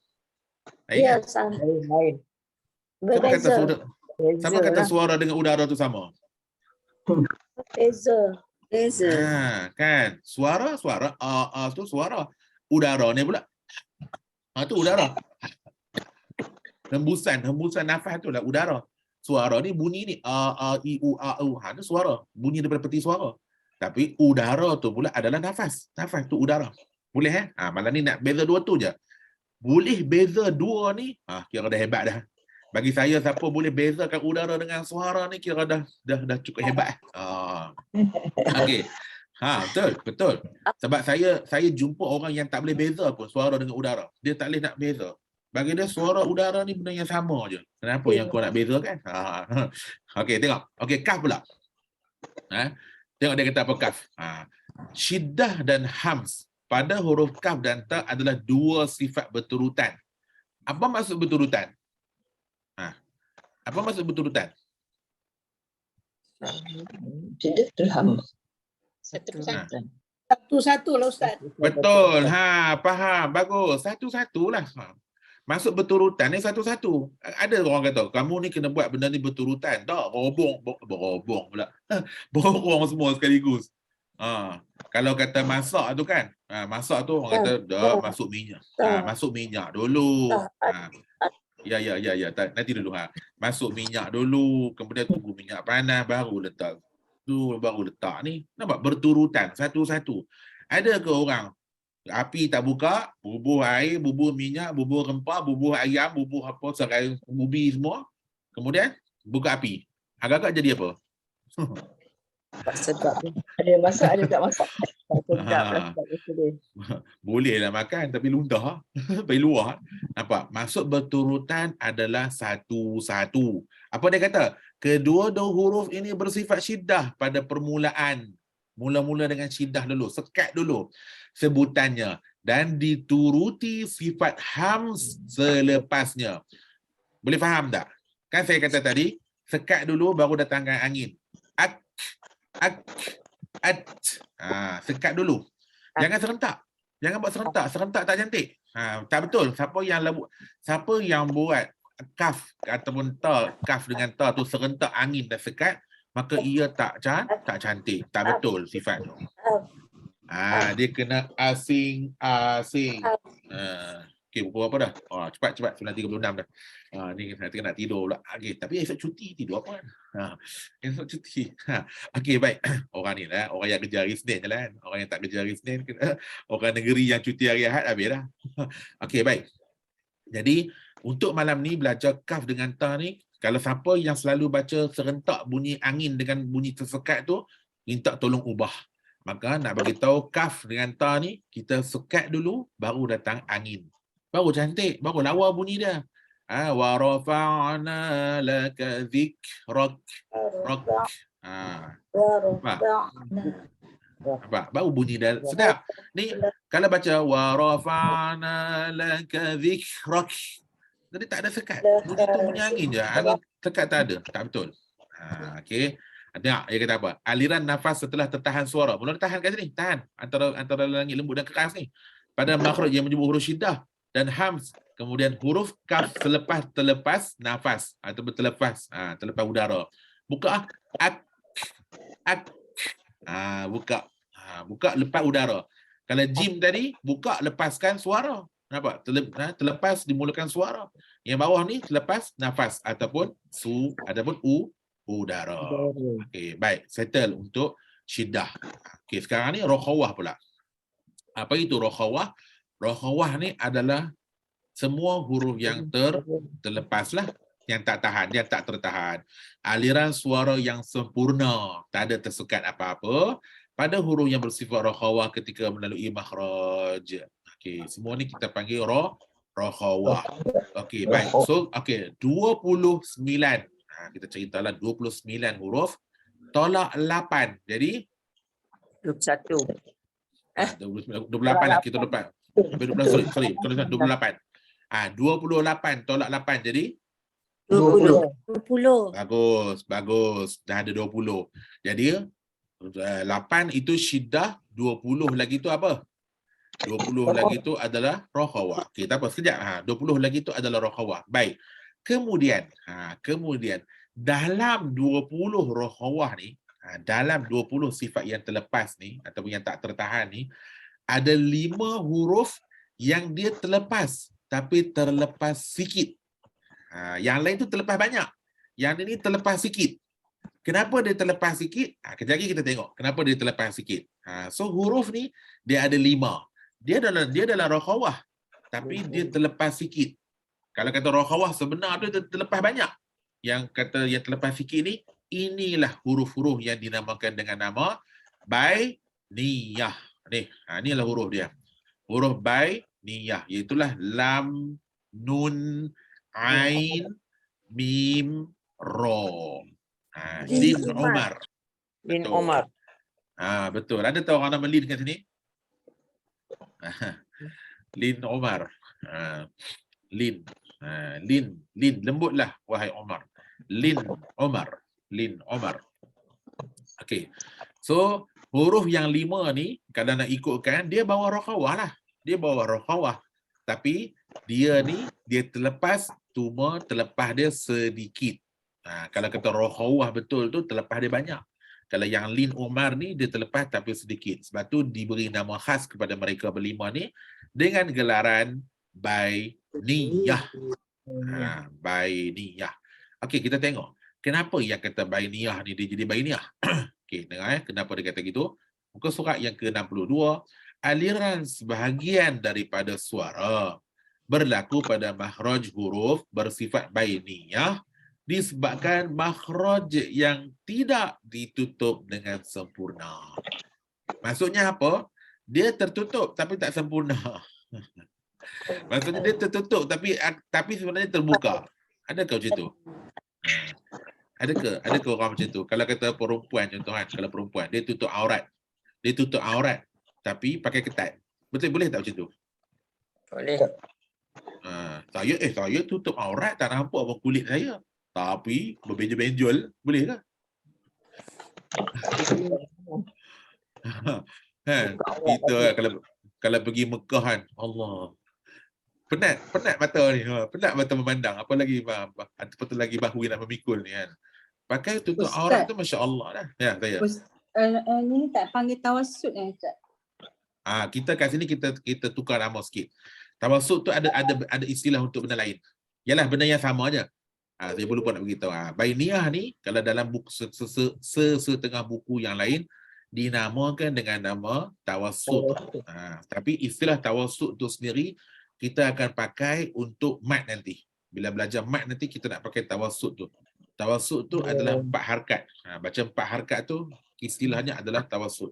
Ya, Lain. Siapa kata suara dengan udara tu sama? Beza. Kan? Suara tu suara. Udara ni pula. Tu udara. Hembusan nafas tu lah udara. Suara ni bunyi ni i u a u. Tu suara, bunyi daripada peti suara. Tapi udara tu pula adalah nafas. Nafas tu udara. Boleh malam ni nak beza dua tu je. Boleh beza dua ni, kira dah hebat dah. Bagi saya siapa boleh bezakan udara dengan suara ni kira dah cukup hebat. Okey. Betul. Sebab saya jumpa orang yang tak boleh beza pun suara dengan udara. Dia tak boleh nak beza. Bagi dia suara udara ni benda yang sama je. Kenapa yang kau nak beza kan? Okey, tengok. Okey, kaf pula. Tengok dia kata apa kaf. Syiddah dan hams pada huruf kaf dan ta adalah dua sifat berturutan. Apa maksud berturutan? Apa maksud berturutan? Tidak terham. Satu-satu lah Ustaz. Betul. Faham. Bagus. Satu-satulah. Masuk berturutan ni satu-satu. Ada orang kata, kamu ni kena buat benda ni berturutan. Tak, berobong pula. Borong semua sekaligus. Kalau kata masak tu kan, masak tu orang kata, dah masuk minyak. Masuk minyak dulu. Ya. Nanti dulu. Masuk minyak dulu, kemudian tunggu minyak panas, baru letak. Baru letak ni. Nampak berturutan, satu-satu. Ada ke orang api tak buka, bubuh air, bubuh minyak, bubuh rempah, bubuh ayam, bubuh apa, serai ubi semua. Kemudian buka api. Agak-agak jadi apa? Tak sedap. Ada masak, ada tak masak. Tak sedap lah. Boleh lah makan, tapi luntah. Pergi luar. Nampak? Maksud berturutan adalah satu-satu. Apa dia kata? Kedua-dua huruf ini bersifat syiddah pada permulaan. Mula-mula dengan syiddah dulu. Sekat dulu sebutannya. Dan dituruti sifat hams selepasnya. Boleh faham tak? Kan saya kata tadi, sekat dulu baru datangkan angin. Ak. Sekat dulu. Jangan serentak. Jangan buat serentak. Serentak tak cantik. Tak betul. Siapa yang buat kaf ataupun ta, kaf dengan ta tu serentak angin dan sekat, maka ia tak cantik. Tak betul sifat tu. Dia kena asing. Okey, pukul apa dah? Cepat 9.36 dah. Ni nanti nak tidur pula. Okey, tapi esok cuti tidur apa kan? Esok cuti. Okey, baik. Orang ni lah, orang yang kerja hari Senin je lah kan. Orang yang tak kerja hari Senin, orang negeri yang cuti hari Ahad habis dah. Okey, baik. Jadi, untuk malam ni belajar kaf dengan ta ni, kalau siapa yang selalu baca serentak bunyi angin dengan bunyi tersekat tu, minta tolong ubah. Maka nak bagi tahu kaf dengan ta ni, kita sekat dulu, baru datang angin. Baru cantik, baru lawa bunyi dia. Wa rafa'na laka dhikrak. Nampak? Baru bunyi dah sedap. Ni kalau baca wa rafa'na laka dhikrak, jadi tak ada sekat. Bunyi tu bunyi angin je. Angin sekat tak ada. Tak betul. Okey. Tengok dia kata apa? Aliran nafas setelah tertahan suara. Mula tahan kat sini, tahan antara langit lembut dan keras ni. Pada makhraj yang menyebut huruf syiddah dan hams, kemudian huruf kaf selepas terlepas nafas atau terlepas terlepas udara. Buka ak. Buka. Buka lepas udara. Kalau jim tadi buka lepaskan suara. Nampak? Terlepas dimulakan suara. Yang bawah ni terlepas nafas ataupun udara. Okey, baik. Settle untuk syiddah. Okey, sekarang ni rokhawah pula. Apa itu rokhawah? Rokhawah ni adalah semua huruf yang terlepas lah, yang tak tahan, yang tak tertahan. Aliran suara yang sempurna, tak ada tersekat apa-apa pada huruf yang bersifat rokhawah ketika melalui makhraj. Okey, semua ni kita panggil rokhawah. Okey, baik. So, okey, 29. Kita ceritalah 29 huruf tolak 8. Jadi 21. 28 lah kita dapat. 28. 28 tolak 8 jadi 20. Bagus. Dah ada 20. Jadi 8 itu syiddah, 20 lagi tu apa? 20 lagi tu adalah rokhawah. Okey, tak apa sekejap. 20 lagi tu adalah rokhawah. Baik. Kemudian dalam 20 rokhawah ni, dalam 20 sifat yang terlepas ni ataupun yang tak tertahan ni, ada 5 huruf yang dia terlepas tapi terlepas sikit. Yang lain tu terlepas banyak. Yang ini terlepas sikit. Kenapa dia terlepas sikit? Kejap lagi kita tengok kenapa dia terlepas sikit. So huruf ni dia ada 5. Dia dalam rokhawah tapi dia terlepas sikit. Kalau kata rokhawah sebenar dia terlepas banyak. Yang kata yang terlepas sikit ni, inilah huruf-huruf yang dinamakan dengan nama bainiyah. Inilah huruf dia. Huruf bainiyah, iaitulah lam, nun, ain, mim, ra. Lin Umar. Bin Omar. Betul. Ada tahu orang nama Lin kat sini? Lin Umar. Lin. Lin. Lembutlah wahai Umar. Lin Umar. Okey. So, huruf yang 5 ni, kalau nak ikutkan, dia bawa rokhawah lah. Dia bawa rokhawah. Tapi dia ni dia terlepas, cuma terlepas dia sedikit. Kalau kata rohawah betul tu terlepas dia banyak. Kalau yang Lin Umar ni dia terlepas tapi sedikit. Sebab tu diberi nama khas kepada mereka berlima ni dengan gelaran Bainiyah. Bainiyah. Okey, kita tengok. Kenapa yang kata Bainiyah ni dia jadi Bainiyah? Okey, dengar kenapa dia kata gitu. Muka surat yang ke-62, aliran sebahagian daripada suara berlaku pada makhraj huruf bersifat bainiyah disebabkan makhraj yang tidak ditutup dengan sempurna. Maksudnya apa? Dia tertutup tapi tak sempurna. Maksudnya dia tertutup tapi sebenarnya terbuka. Adakah macam tu? Adakah orang macam tu? Kalau kata perempuan contohan, kalau perempuan dia tutup aurat tapi pakai ketat. Boleh tak macam tu? Boleh. Saya tutup aurat tak nampak apa kulit saya. Tapi berbenjol-benjol, boleh ke? Kita kalau pergi Mekah kan, Allah. Penat mata ni, penat mata memandang. Apalagi bahu yang nak memikul ni kan. Pakai tutup Ustaz. aurat tu masya-Allah dah. Ya, saya. Ni tak panggil tawassut Ustaz. Kita kat sini kita tukar nama sikit. Tawassut tu ada istilah untuk benda lain. Yalah benda yang sama aja. Saya pun lupa nak beritahu. Bainiyah ni kalau dalam buku setengah buku yang lain dinamakan dengan nama tawassut. Tapi istilah tawassut tu sendiri kita akan pakai untuk mat nanti. Bila belajar mat nanti kita nak pakai tawassut tu. Tawassut tu adalah 4 harakat. Baca 4 harakat tu istilahnya adalah tawassut.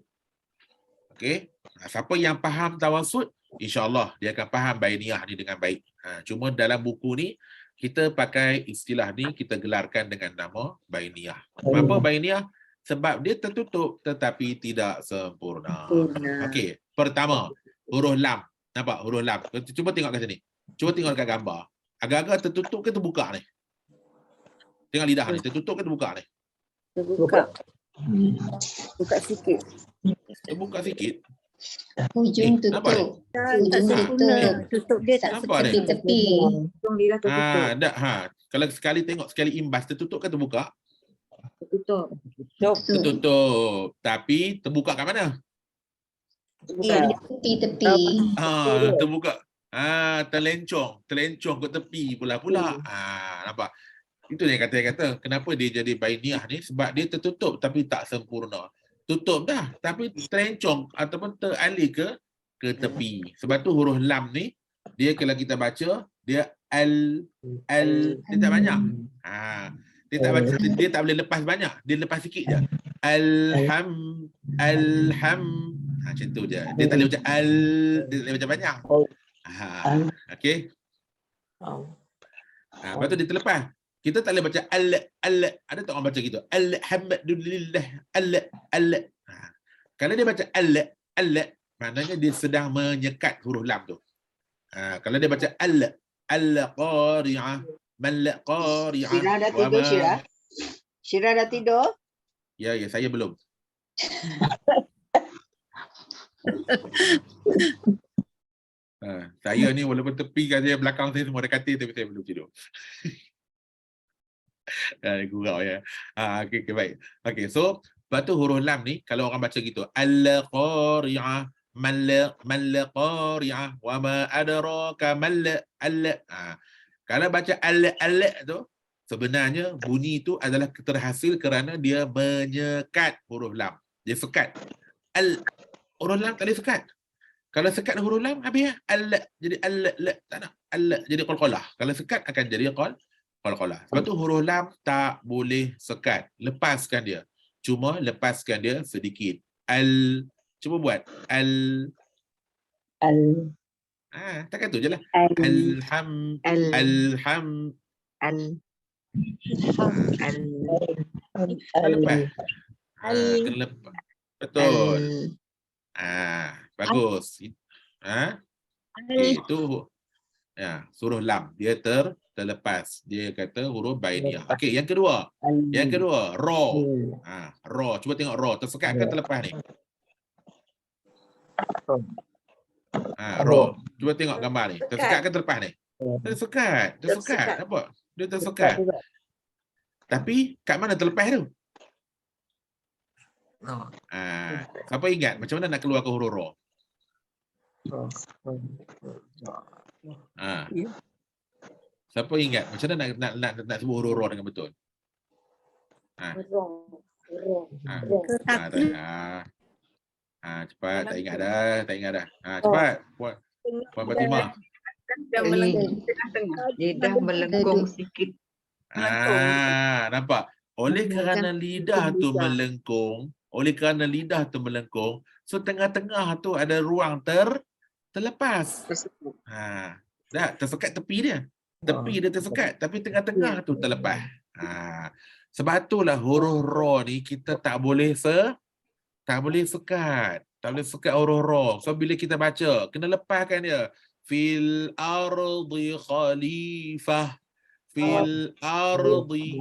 Okey. Siapa yang faham tawassut, insya-Allah dia akan faham bainiyah ni dengan baik. Cuma dalam buku ni kita pakai istilah ni kita gelarkan dengan nama bainiyah. Kenapa bainiyah? Sebab dia tertutup tetapi tidak sempurna. Okey, pertama huruf lam. Nampak huruf lam? Cuba tengok kat sini. Cuba tengok dekat gambar. Agak-agak tertutup ke terbuka ni? Tengok lidah ni, tertutup ke terbuka ni? Terbuka. Buka sikit. Terbuka sikit. Hujung nampak ni? tutup. Tak Hujung sempurna. tutup. Tutup dia tak Nampak ni? sempurna. Tepi-tepi. Hujung lidah tertutup. Tak. Kalau sekali tengok sekali imbas tertutup ke terbuka? Tertutup. Tertutup. Tapi terbuka kat mana? Tepi-tepi. Terbuka. Terlencong ke tepi pula. Nampak? Itu yang kata kenapa dia jadi bainiyah ni sebab dia tertutup tapi tak sempurna. Tutup dah tapi terlencong ataupun teralih ke tepi. Sebab tu huruf lam ni dia kalau kita baca dia dia tak banyak. Dia tak baca, dia tak boleh lepas banyak. Dia lepas sikit je. Macam tu je. Dia tak boleh baca dia tak boleh baca banyak. Okey. Lepas tu dia terlepas. Kita tak boleh baca ada tak orang baca gitu? Alhamdulillah kalau dia baca maknanya dia sedang menyekat huruf lam tu. Kalau dia baca qari'ah qari'ah. Syirah dah tidur, Syirah? Syirah dah tidur? Ya, saya belum. Saya ni walaupun tepi kat saya belakang saya semua ada katil tapi saya belum tidur. Gurau ya. Okey, baik. Okey, so lepas tu huruf lam ni kalau orang baca gitu al-qari'ah mal qari'ah wa ma adraka kalau baca al tu sebenarnya bunyi itu adalah terhasil kerana dia menyekat huruf lam. Dia sekat. Huruf lam tak boleh sekat. Kalau sekat huruf lam habis jadi tak nak. Jadi qalqalah. Kalau sekat akan jadi qalqalah. Sebab tu huruf lam tak boleh sekat. Lepaskan dia. Cuma lepaskan dia sedikit. Cuba buat. Takkan tu je lah. Lepas. Kena lepas. Betul. Bagus. Okay, itu suruh lam. Dia terlepas. Dia kata huruf bainiyah. Okey, yang kedua. Ra. Ra. Cuba tengok ra. Tersekat ke terlepas ni? Ra. Cuba tengok gambar ni. Tersekat ke terlepas ni? Tersekat. Tersekat. Nampak? Dia Sekat tersekat. juga. Tapi kat mana terlepas tu? Oh. Siapa ingat macam mana nak keluarkan huruf ra? Ya. Siapa ingat macam mana nak sebut huruf ra dengan betul? Cepat, tak ingat dah. Cepat. Puan Fatimah. Dan melengkung tengah-tengah. Lidah melengkung sikit. Nampak? Oleh kerana lidah tu melengkung, so tengah-tengah tu ada ruang terlepas. Dah tersekat tepi dia. Tepi dia tersekat, tapi tengah-tengah tu terlepas. Sebab itulah huruf ra ni kita tak boleh sekat. Tak boleh sekat huruf ra. So bila kita baca, kena lepaskan dia. Fil ardi khalifah. Fil ardi.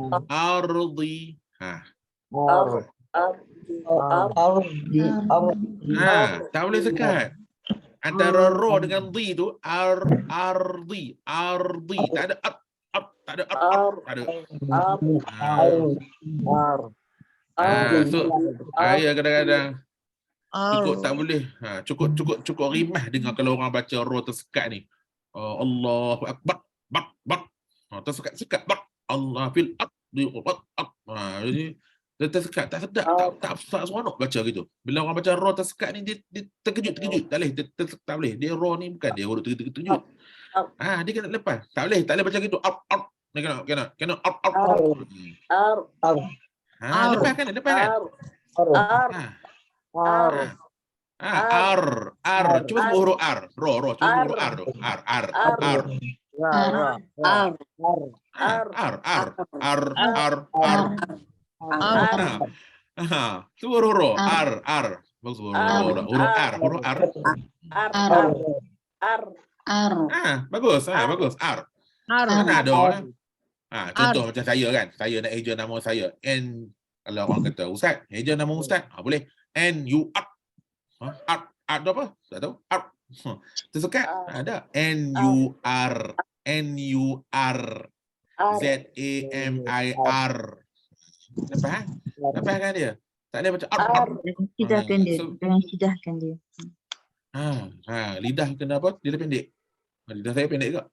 Tak boleh sekat. Antara ra dengan di tu ardi. Tak ada tak ada. So saya kadang-kadang ikut tak boleh. Cukup rimah dengar kalau orang baca ra tersekat ni. Allahu akbar. Bak. Tersekat. Bak. Allah fil ardi. Jadi dia tersekat, tak sedap, tak seronok baca gitu. Bila orang baca ra tersekat ni dia terkejut. Tak boleh. Dia ra ni bukan dia huruf terkejut. Dia kena lepas. Tak boleh baca gitu. Dia kena lepaskan. Cuba sebut huruf R. Ra. Cuba sebut huruf R tu. Sebut huruf R. Bagus huruf R. Bagus. R. Mana ada orang? Contoh macam saya kan. Saya nak eja nama saya. Kalau orang kata Ustaz, eja nama Ustaz. Boleh. N-U-R. Art apa? Tak tahu. Art. Tersekat? Ada. N-U-R. Z-A-M-I-R. Lepas kan dia? Tak boleh baca art. Sidahkan dia. Lidah kena apa? Lidah pendek. Lidah saya pendek juga.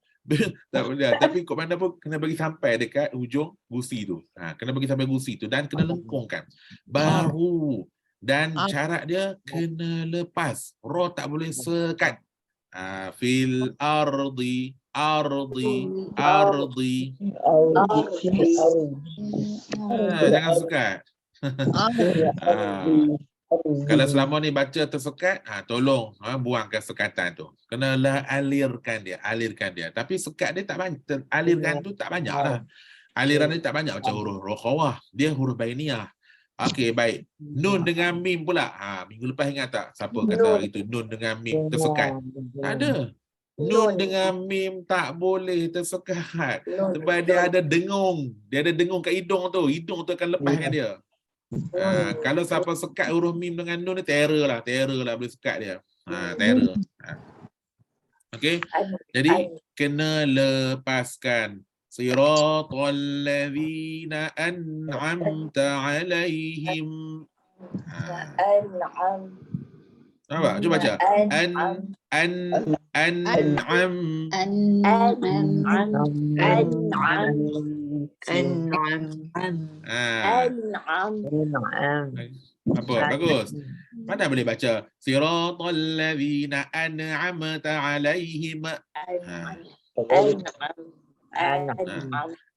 Tak boleh. Tapi kok mana pun kena bagi sampai dekat hujung gusi tu. Kena bagi sampai gusi tu dan kena lengkungkan. Baru. Dan cara dia kena lepas. Ra tak boleh sekat. Fil ardi. Jangan sekat. Kalau selama ni baca tersekat, tolong buangkan sekatan tu. Kenalah alirkan dia. Tapi sekat dia tak banyak. Alirkan tu tak banyak lah. Aliran dia tak banyak macam huruf rokhawah. Dia huruf bainiyah. Okey, baik. Nun dengan mim pula. Minggu lepas ingat tak? Siapa kata itu nun dengan mim tersekat? Tak ada. Nun dengan mim tak boleh tersekat. Sebab dia ada dengung. Dia ada dengung kat hidung tu. Hidung tu akan lepaskan dia. Kalau siapa sekat huruf mim dengan nun ni terror lah boleh sekat dia. Terror. Okey. Jadi kena lepaskan. Siratal ladzina an'amta 'alaihim. Nampak? Cuba baca. Apa? Bagus. Mana boleh baca siratal ladzina an'amta 'alaihim.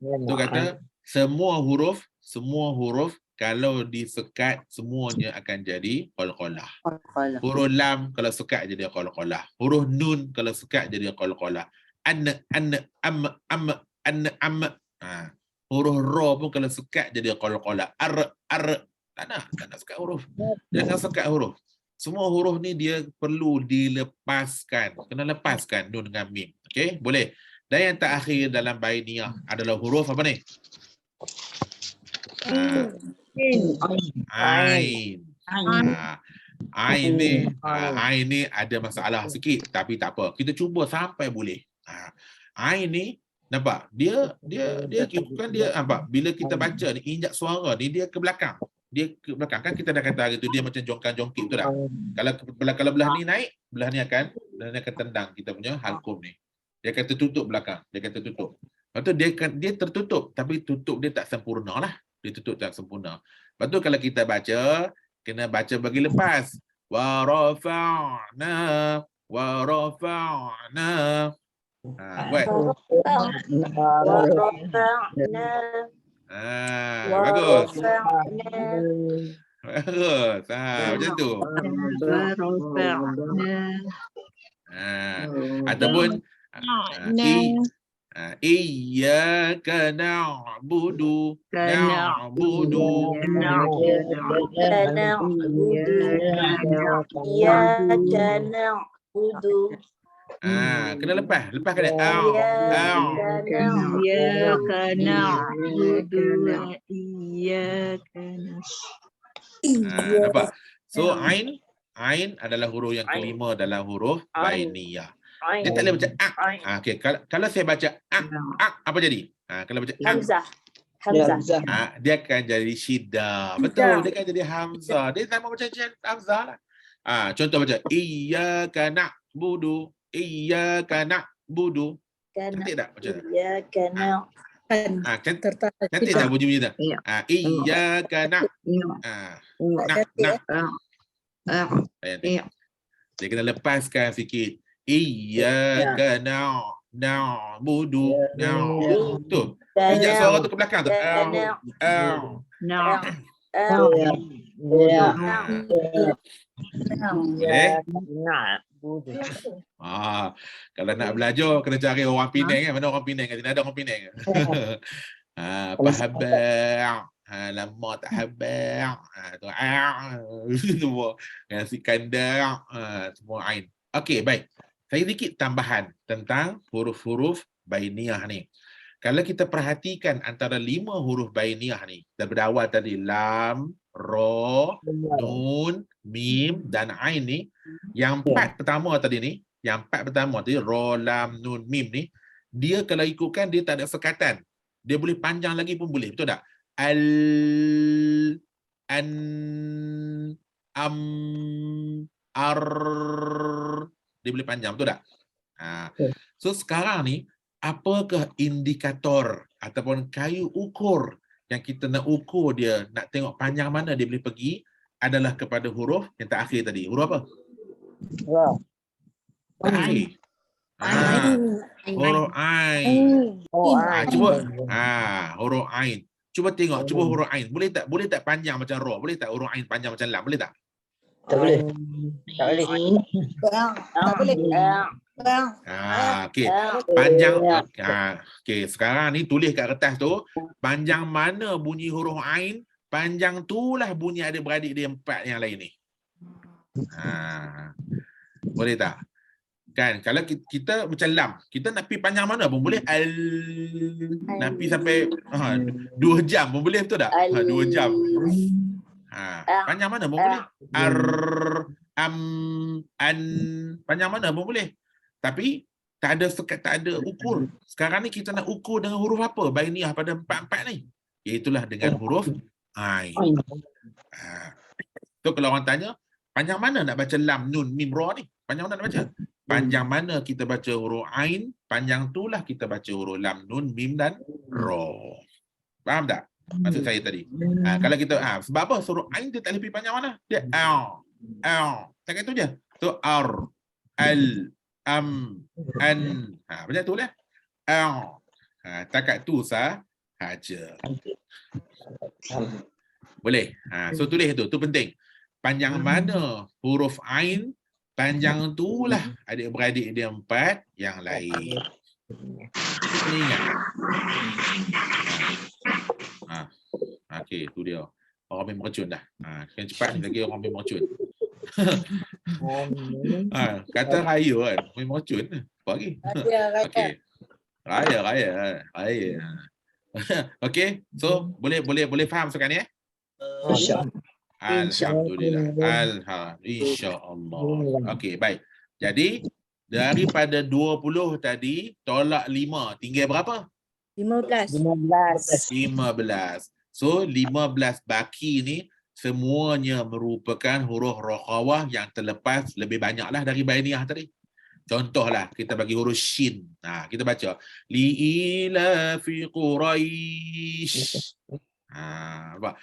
Tu kata semua huruf kalau disekat semuanya akan jadi qalqalah. Huruf lam kalau sekat jadi qalqalah. Huruf nun kalau sekat jadi qalqalah. Huruf ra pun kalau sekat jadi qalqalah. Tak nak sekat huruf. Jangan sekat huruf. Semua huruf ni dia perlu dilepaskan. Kena lepaskan nun dengan mim. Okey, boleh. Dan yang terakhir dalam bainiyah adalah huruf apa ni? Ain. Ain ni, Ain ni ada masalah sikit tapi tak apa. Kita cuba sampai boleh. Ain ni nampak dia kan dia nampak bila kita baca ni injak suara ni dia ke belakang. Dia ke belakang kan kita dah kata hari tu dia macam jongkang-jongkik betul tak? Kalau belah ni naik, belah ni akan tendang kita punya halkum ni. Dia akan tertutup belakang, dia akan tertutup. Lepas tu dia tertutup tapi tutup dia tak sempurna lah. Dia tutup tak sempurna. Lepas tu kalau kita baca kena baca bagi lepas. Wa rafa'na wa rafa'na. Buat. Bagus. Bagus. Macam tu. Ataupun iyyaka na'budu kena lepas kena Iyyaka na'budu wa iyyaka nasta'in. nampak? So ain adalah huruf yang kelima dalam huruf bainiyah. Dia tak boleh baca ak. Okey, kalau saya baca ak apa jadi? Kalau baca ak Hamzah. dia akan jadi syiddah. Betul, dia akan jadi hamzah. Dia sama macam hamzah lah. Contoh baca iyyaka na'budu. Cantik tak macam tu? Cantik tak bunyi macam tu? Iyyaka nak. Dia kena lepaskan sikit. Iyyaka na'budu. Tu. Injak suara tu ke belakang tu. Boleh? Kalau nak belajar kena cari orang Penang kan. Mana orang Penang kat sini? Ada orang Penang kan? Pahabang. Lama tak habang. Semua. Si kandang. Semua ain. Okey, baik. Saya sedikit tambahan tentang huruf-huruf bainiyah ni. Kalau kita perhatikan antara 5 huruf bainiyah ni, daripada awal tadi lam, ra, nun, mim dan ain ni, yang 4 pertama tadi ra, lam, nun, mim ni, dia kalau ikutkan dia tak ada sekatan. Dia boleh panjang lagi pun boleh, betul tak? Al, an, am, ar, dia boleh panjang, betul tak? So sekarang ni, apakah indikator ataupun kayu ukur yang kita nak ukur dia, nak tengok panjang mana dia boleh pergi, adalah kepada huruf yang terakhir tadi. Huruf apa? Terakhir. Huruf ain. Cuba huruf ain. Cuba tengok, cuba huruf ain. Boleh tak panjang macam ra? Boleh tak huruf ain panjang macam lam? Boleh tak? Tak boleh. Okey. Panjang. Okey, sekarang ni tulis kat kertas tu, panjang mana bunyi huruf ain, panjang itulah bunyi adik-beradik dia 4 yang lain ni. Boleh tak? Kan kalau kita macam lam, kita nak pi panjang mana pun boleh. Nak pi sampai 2 jam pun boleh, betul tak? 2 jam. Panjang mana pun boleh. Ar, am, an, panjang mana pun boleh. Tapi tak ada ukur. Sekarang ni kita nak ukur dengan huruf apa bainiyah pada 4 ni? Iaitulah dengan huruf ain. Tu kalau orang tanya, panjang mana nak baca lam, nun, mim, ra ni? Panjang mana nak baca? Panjang mana kita baca huruf ain, panjang itulah kita baca huruf lam, nun, mim dan ra. Faham tak maksud saya tadi? Kalau kita sebab apa huruf ain dia tak lebih panjang mana? Dia tak itu je. Tu ar, al, am, an. Macam tu lah. Takat tu sahaja. Boleh. So tulis tu penting. Panjang mana huruf ain, panjang itulah adik-beradik dia 4 yang lain. Kena ingat. Okey, tu dia. Orang memang mercun dah. Kan cepat ni lagi orang memang mercun. Kata raya kan, memang mercun. Apa lagi? Okey. Raya. Okey, so boleh faham sekarang ni Alhamdulillah. Insya-Allah. Okey, baik. Jadi daripada 20 tadi tolak 5, tinggal berapa? 15. 15. So 15 baki ni semuanya merupakan huruf rokhawah yang terlepas lebih banyaklah dari bainiyah tadi. Contohlah kita bagi huruf shin. Kita baca li ila fi quraish. Nampak?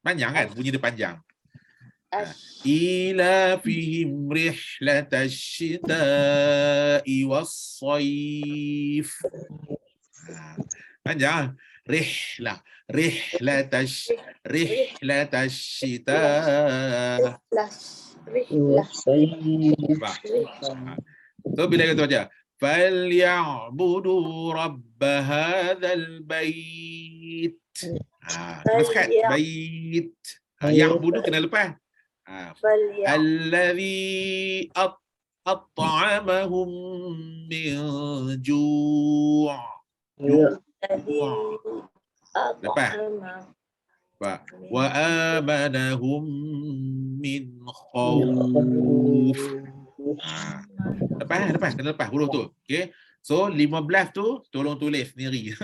Panjang kan? Bunyi dia panjang. Ila fihim rihlatash shita'i was-sayf. Panjang. Rihlatash shita. So bila kita baca falyabudu rabb hadzal bait. Teruskan bait. Yang budu kena lepas. Allazi at'amahum min ju'. Lepas. Wa amanahum min khawf. Lepas kena lepas huruf tu. Okey. So 15 tu tolong tulis sendiri.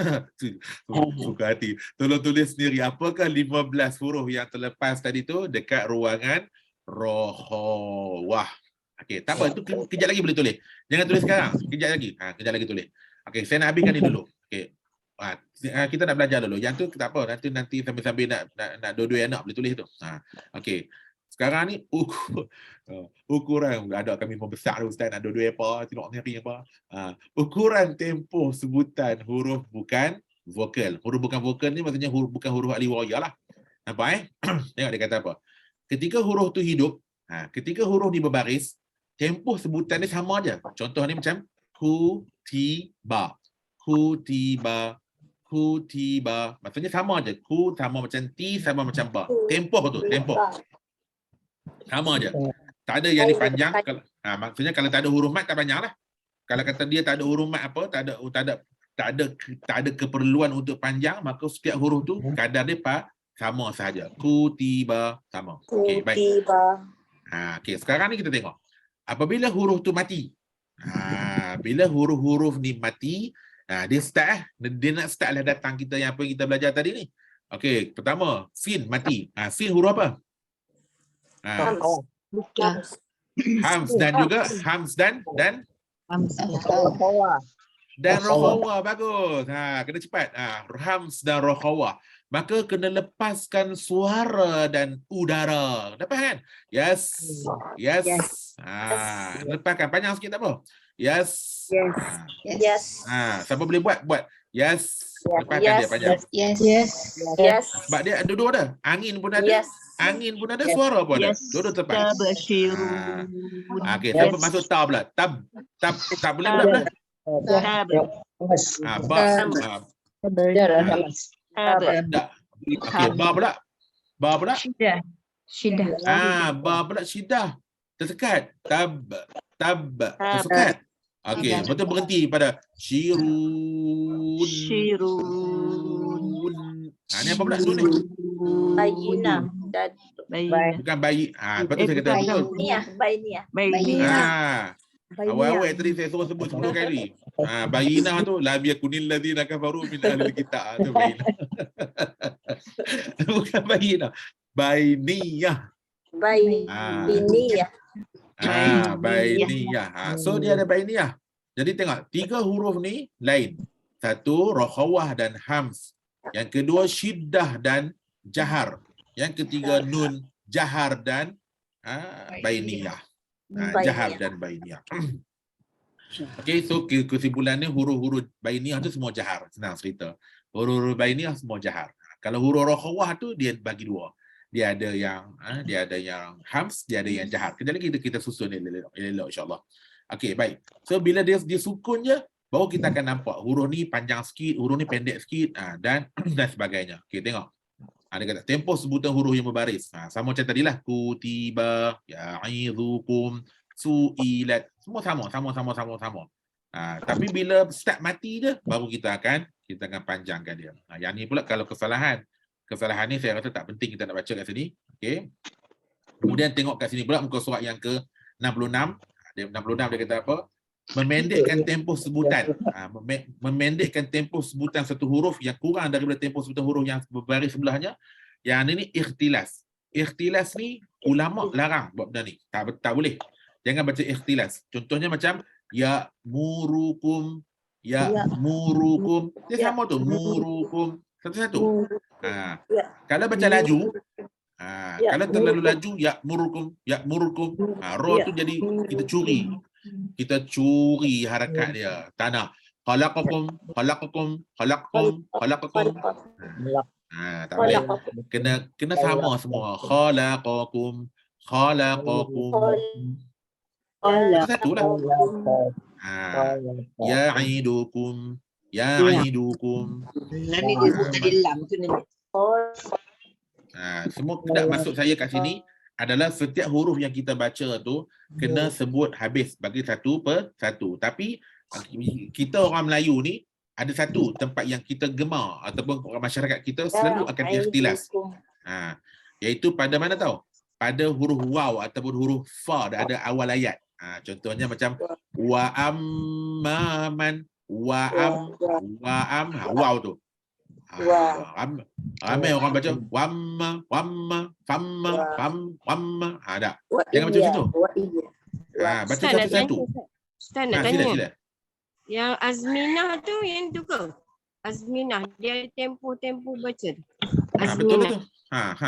Suka hati. Tolong tulis sendiri apakah 15 huruf yang terlepas tadi tu dekat ruangan rokhawah. Okey, tak apa, itu kejap lagi boleh tulis. Jangan tulis sekarang, kejap lagi. Kejap lagi tulis. Okey, saya nak habiskan ni dulu. Okey. Kita nak belajar dulu. Yang tu tak apa, nanti sambil-sambil nak dua-dua anak boleh tulis tu. Okey. Sekarang ni ukuran ada kami membesar ustaz, nak dua-dua apa, tengok ni apa. Ukuran tempoh sebutan huruf bukan vokal. Huruf bukan vokal ni maksudnya bukan huruf alif waw lah. Nampak Tengok dia kata apa. Ketika huruf tu hidup, ketika huruf ni berbaris, tempoh sebutan ni sama aja. Contoh ni macam kutiba. Kutiba. Maksudnya sama aja. Ku sama macam ti sama macam ba. Tempoh tu, tempoh. Sama aja. Tak ada yang dipanjang. Maksudnya kalau tak ada huruf mat tak panjang lah. Kalau kata dia tak ada huruf mat apa, tak ada keperluan untuk panjang, maka setiap huruf tu kadar dia sama sahaja. Kutiba sama. Okey, baik. Okey, sekarang ni kita tengok. Apabila huruf tu mati. Bila huruf-huruf ni mati, dia nak start lah datang kita yang apa yang kita belajar tadi ni. Okey, pertama, sin mati. Sin huruf apa? Hams dan juga hams dan rokhawah. Bagus. Kena cepat. Hams dan rokhawah. Maka kena lepaskan suara dan udara. Dapat kan? Yes. Lepaskan panjang sikit tak apa. Yes. Siapa boleh buat? Yes. Lepaskan dia panjang. Yes. Sebab dia ada dua dah. Angin pun ada. Angin pun ada, suara pun ada. Dua-dua terlepas. Okey, siapa masuk ta pula? Tab boleh pula. Okey, ba pula. Syiddah. Ba pula syiddah. Tersekat. Tab. Tersekat. Okey, betul berhenti pada syirun. Ni apa pula tu ni? Bayina. Bukan bayi. Betul saya kata betul. Bayina. Awal-awal tadi saya suruh sebut 10 kali. Bayina tu lam yakunil ladzina kafaru min ahlil kitab tu bayina. Bukan bayina. Bainiyah. Bainiyah. So dia ada bainiyah. Jadi tengok, 3 huruf ni lain. Satu rokhawah dan hams. Yang kedua syiddah dan jahar. Yang ketiga nun jahar dan bainiyah. Jahar dan bainiyah. Okey, so kesimpulannya huruf-huruf bainiyah tu semua jahar. Senang cerita. Huruf-huruf bainiyah semua jahar. Kalau huruf rokhawah tu dia bagi dua. Dia ada yang hams, dia ada yang jahar. Kejap lagi kita susun elok insya-Allah. Okey, baik. So bila dia sukun je, baru kita akan nampak huruf ni panjang sikit, huruf ni pendek sikit dan sebagainya. Okey, tengok. Dia kata tempoh sebutan huruf yang berbaris. Sama macam tadilah. Kutiba, ya'izukum, su'ilat. Semua sama. Tapi bila start mati je, baru kita akan panjangkan dia. Yang ni pula kalau kesalahan. Kesalahan ni saya rasa tak penting kita nak baca kat sini. Okey. Kemudian tengok kat sini pula muka surat yang ke-66. 66 dia kata apa? Memendekkan tempoh sebutan. Memendekkan tempoh sebutan satu huruf yang kurang daripada tempoh sebutan huruf yang berbaris sebelahnya. Yang ini ikhtilas. Ikhtilas ni ulama larang buat benda ni. Tak boleh. Jangan baca ikhtilas. Contohnya macam ya murukum, ya murukum. Dia sama tu, murukum. Satu-satu. Kalau baca laju, kalau terlalu laju, ya murukum. Ra tu jadi kita curi harakat dia. Tak nak. Khalaqakum. Tak boleh. Kena sama semua. Khalaqakum. Satu lah. Ya'idukum. Ni dia tadi lam tu ni. Semua tidak maksud saya kat sini adalah setiap huruf yang kita baca tu kena sebut habis bagi satu per satu. Tapi kita orang Melayu ni ada satu tempat yang kita gemar ataupun orang masyarakat kita selalu akan ikhtilas. Iaitu pada mana tahu? Pada huruf waw ataupun huruf fa ada awal ayat. Contohnya macam wa amman wa am waw tu. Ramai orang baca wamma famma. Tak. Jangan macam tu. Baca satu-satu. Ustaz nak tanya. Sila. Yang azminah tu yang tu ke? Azminah dia ada tempoh baca. Betul tu.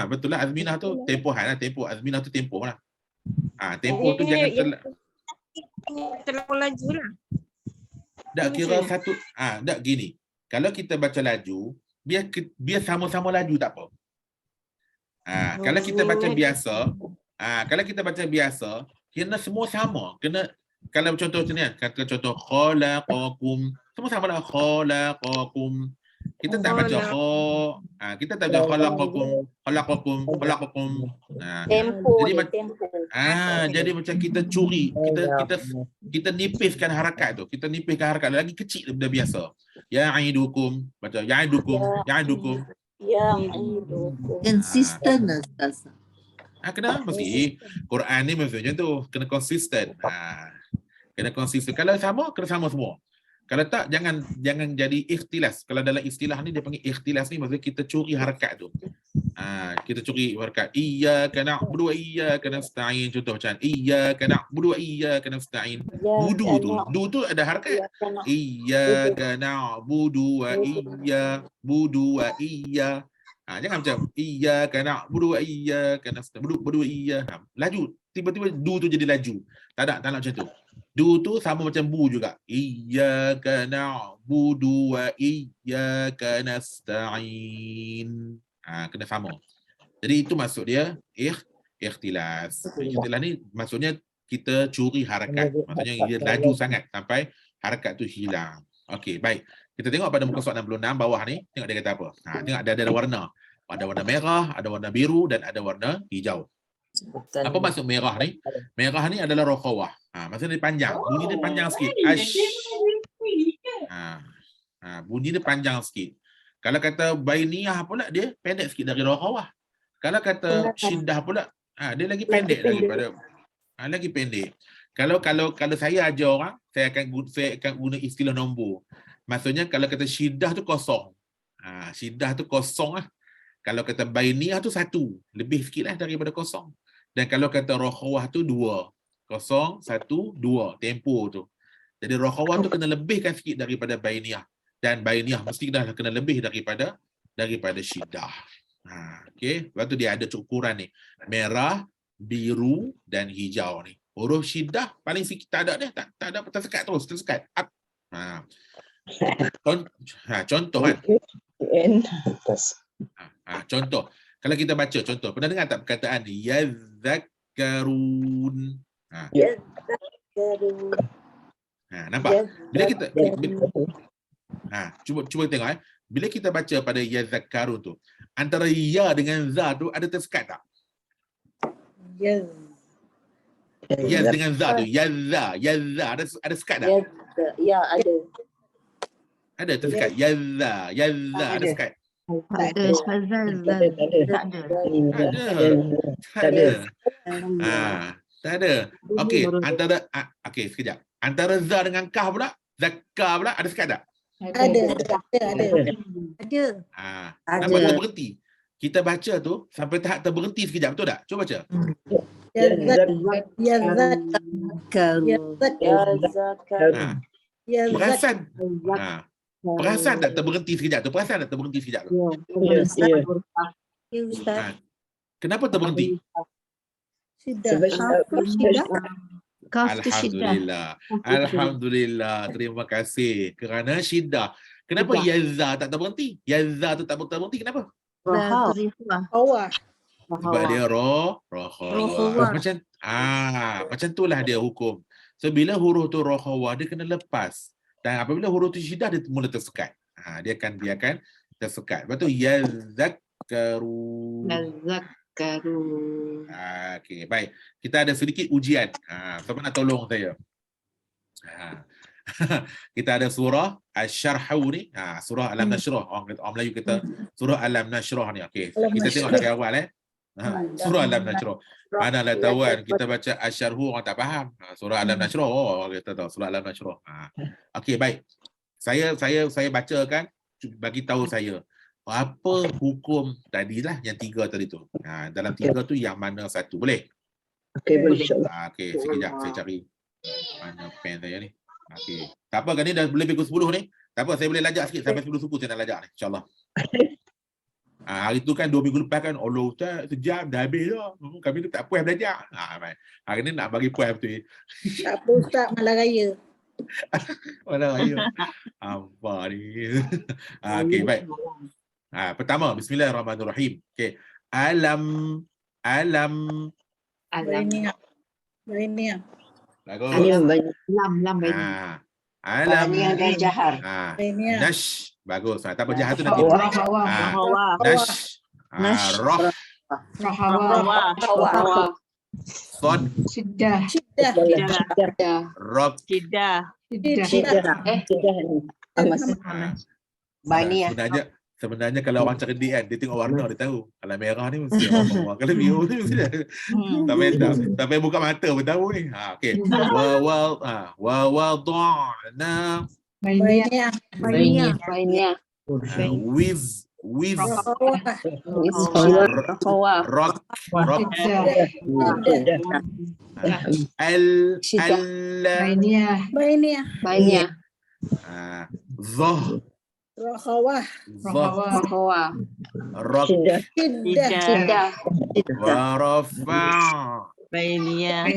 Betul lah azminah tu tempohan lah. Azminah tu tempoh lah. Tempoh tu jangan terlalu laju lah. Tak kira satu. Tak gini. Kalau kita baca laju, biar sama-sama laju tak apa. Kalau kita baca biasa, kena semua sama. Kalau contoh macam ni kan, kata contoh khalaqakum, semua sama lah khalaqakum. Kita tak baca kita tak baca khalaqakum. Jadi macam kita curi, kita nipiskan harakat tu. Kita nipiskan harakat lagi kecil daripada biasa. Ya'idukum, baca ya'idukum. Consistent Ustaz. Kena mesti Quran ni maksudnya tu kena konsisten. Kena konsisten. Kalau sama, kena sama semua. Kalau tak, jangan jadi ikhtilas. Kalau dalam istilah ni dia panggil ikhtilas ni maksudnya kita curi harakat tu. Kita curi harakat. Iyyaka na'budu wa iyyaka nasta'in. Contoh macam iyyaka na'budu wa iyyaka nasta'in. Du tu ada harakat. Iyyaka na'budu wa iyya. Jangan macam iyyaka na'budu wa iyyaka nasta'in. Budu wa iyya. Laju. Tiba-tiba du tu jadi laju. Tak nak macam tu. Du tu sama macam bu juga. Iyyaka na'budu wa iyyaka nasta'in. Kena sama. Jadi itu maksud dia ikhtilas. Ikhtilas ni maksudnya kita curi harakat. Maksudnya dia laju sangat sampai harakat tu hilang. Okey, baik. Kita tengok pada muka surat 66 bawah ni, tengok dia kata apa. Tengok ada warna. Ada warna merah, ada warna biru dan ada warna hijau. Apa maksud merah ni? Merah ni adalah rokhawah. Maksudnya dia panjang. Bunyi dia panjang sikit. Bunyi dia panjang sikit. Kalau kata bainiyah pula dia pendek sikit dari rokhawah. Kalau kata syiddah pula, dia lagi pendek daripada lagi pendek. Kalau saya ajar orang, saya akan guna istilah nombor. Maksudnya kalau kata syiddah tu kosong. Syiddah tu kosong lah. Kalau kata bainiyah tu satu, lebih sikit lah daripada kosong. Dan kalau kata rokhawah tu dua. 0, 1, 2, tempo tu. Jadi rokhawah tu kena lebihkan sikit daripada bainiyah. Dan bainiyah mesti kena lebih daripada syiddah. Okey, lepas tu dia ada ukuran ni. Merah, biru dan hijau ni. Huruf syiddah paling sikit tak ada dia, tak ada tersekat terus, tersekat. Contoh kan. Contoh. Kalau kita baca contoh, pernah dengar tak perkataan yazakkarun? Nampak? Bila kita cuba tengok bila kita baca pada yazakkarun tu, antara ya dengan za tu ada tersekat tak? Ya dengan za tu, yazza ada sekat tak? Ya, ada. Ada tersekat. Yazza ada sekat. Tak ada Ustazah. Tak ada. Tak ada. Tak ada. Tak ada. Tak ada. Okey, okey, sekejap. Antara za dengan kah pula, zakar pula ada sekat tak? Ada. Ada. Nampak tak berhenti? Kita baca tu sampai tahap terberhenti sekejap, betul tak? Cuba baca. Perasan. Perasan tak terberhenti sekejap tu? Perasan tak terberhenti sekejap tu? Ya. Ya Ustaz. Kenapa terberhenti? Sudah. Kaf tu syiddah. Alhamdulillah. Alhamdulillah. Terima kasih kerana syiddah. Kenapa yazza tak terberhenti? Yazza tu tak terberhenti, kenapa? Bawah. Sebab dia rokhawah. Macam itulah dia hukum. So bila huruf tu rokhawah dia kena lepas. Dan apabila huruf tu syiddah dia mula tersekat. Dia akan tersekat. Lepas tu yazakkaru. Okey, baik. Kita ada sedikit ujian. Siapa nak tolong saya? Kita ada surah Asy-Syarh ni. Surah Alam Nashrah. Orang Melayu kita surah Alam Nashrah ni. Okey, kita tengok dari awal surah Alam Nashrah. Manalah tahu kan kita baca Asy-Syarh orang tak faham. Surah Alam Nashrah kita tahu surah Alam Nashrah. Okey, baik. Saya bacakan bagi tahu saya apa hukum tadilah yang 3 tadi tu. Dalam 3 tu yang mana satu? Boleh? Okey, boleh insya-Allah. Okey, sekejap saya cari mana pen saya ni. Okey. Tak apa kan ni dah lebih pukul 10 ni. Tak apa, saya boleh lajak sikit sampai 10 suku saya nak lajak ni insya-Allah. Hari tu kan 2 minggu lepas kan, Allah Ustaz sejam dah habis dah. Kami tu tak puas belajar. Hari ni nak bagi puas betul. Tak apa Ustaz, malam raya. Malam raya. Apa ni? Okey, baik. Pertama, bismillahirrahmanirrahim. Okey. Alam. Bainiah. Bagus. Lam baik. Alam. Yang dah jahar. Bainiah. Nash. Bagus. Tapi jahar tu nanti. Nash. Roh. Sod. Syiddah. Rob. Sebenarnya kalau orang cerdik kan, dia tengok warna dia tahu. Kalau merah ni mesti orang. Kalau biru ni mesti dah. Sampai buka mata pun tahu ni. Okey. Wa wada'na. Bainiah. Rock. Bainiah. Zoh. Rokhawah. Rock. Syiddah. Warafa'. Bainiah.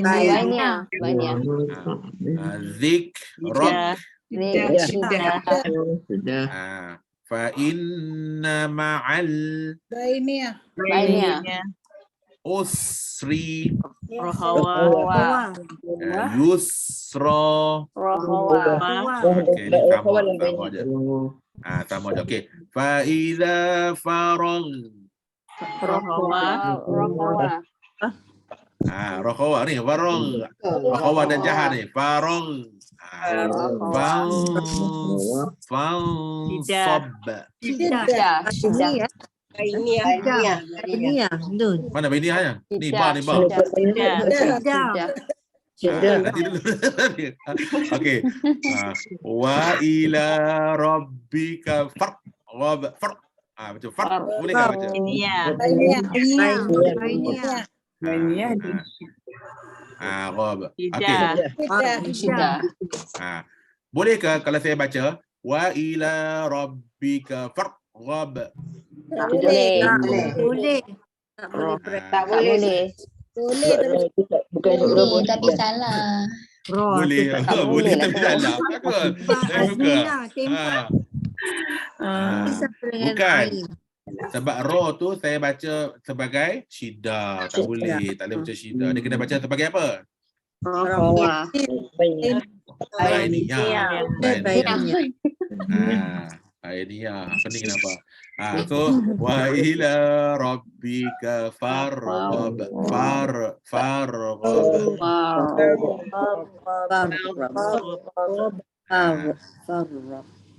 Zik. Rock. Sudah. Fa inna ma'al Bainiah. usri yusra. Okey, ni sama je. Sama je. Okey. Fa idza farag. Rakhawa ni farag. Rakhawa dan jahar ni farag. Fansab. Bainiah. Nun. Mana bainiah ya? Ni ba. Nanti dulu. Okey. Wa ila rabbika farq. Macam farq. Boleh tak baca? Bainiah. Rob. Okey. Boleh ke kalau saya baca wa ila rabbika farghab? Boleh. Tak boleh. Bukan tapi salah. Boleh. Boleh tapi salah. Bagus. Saya suka. Bukan. Sebab ro tu saya baca sebagai syiddah. Tak boleh. Tak boleh baca syiddah. Dia kena baca sebagai apa? Bainiah. Bainiah. Apa ni kenapa? So wa ila rabbika farghab.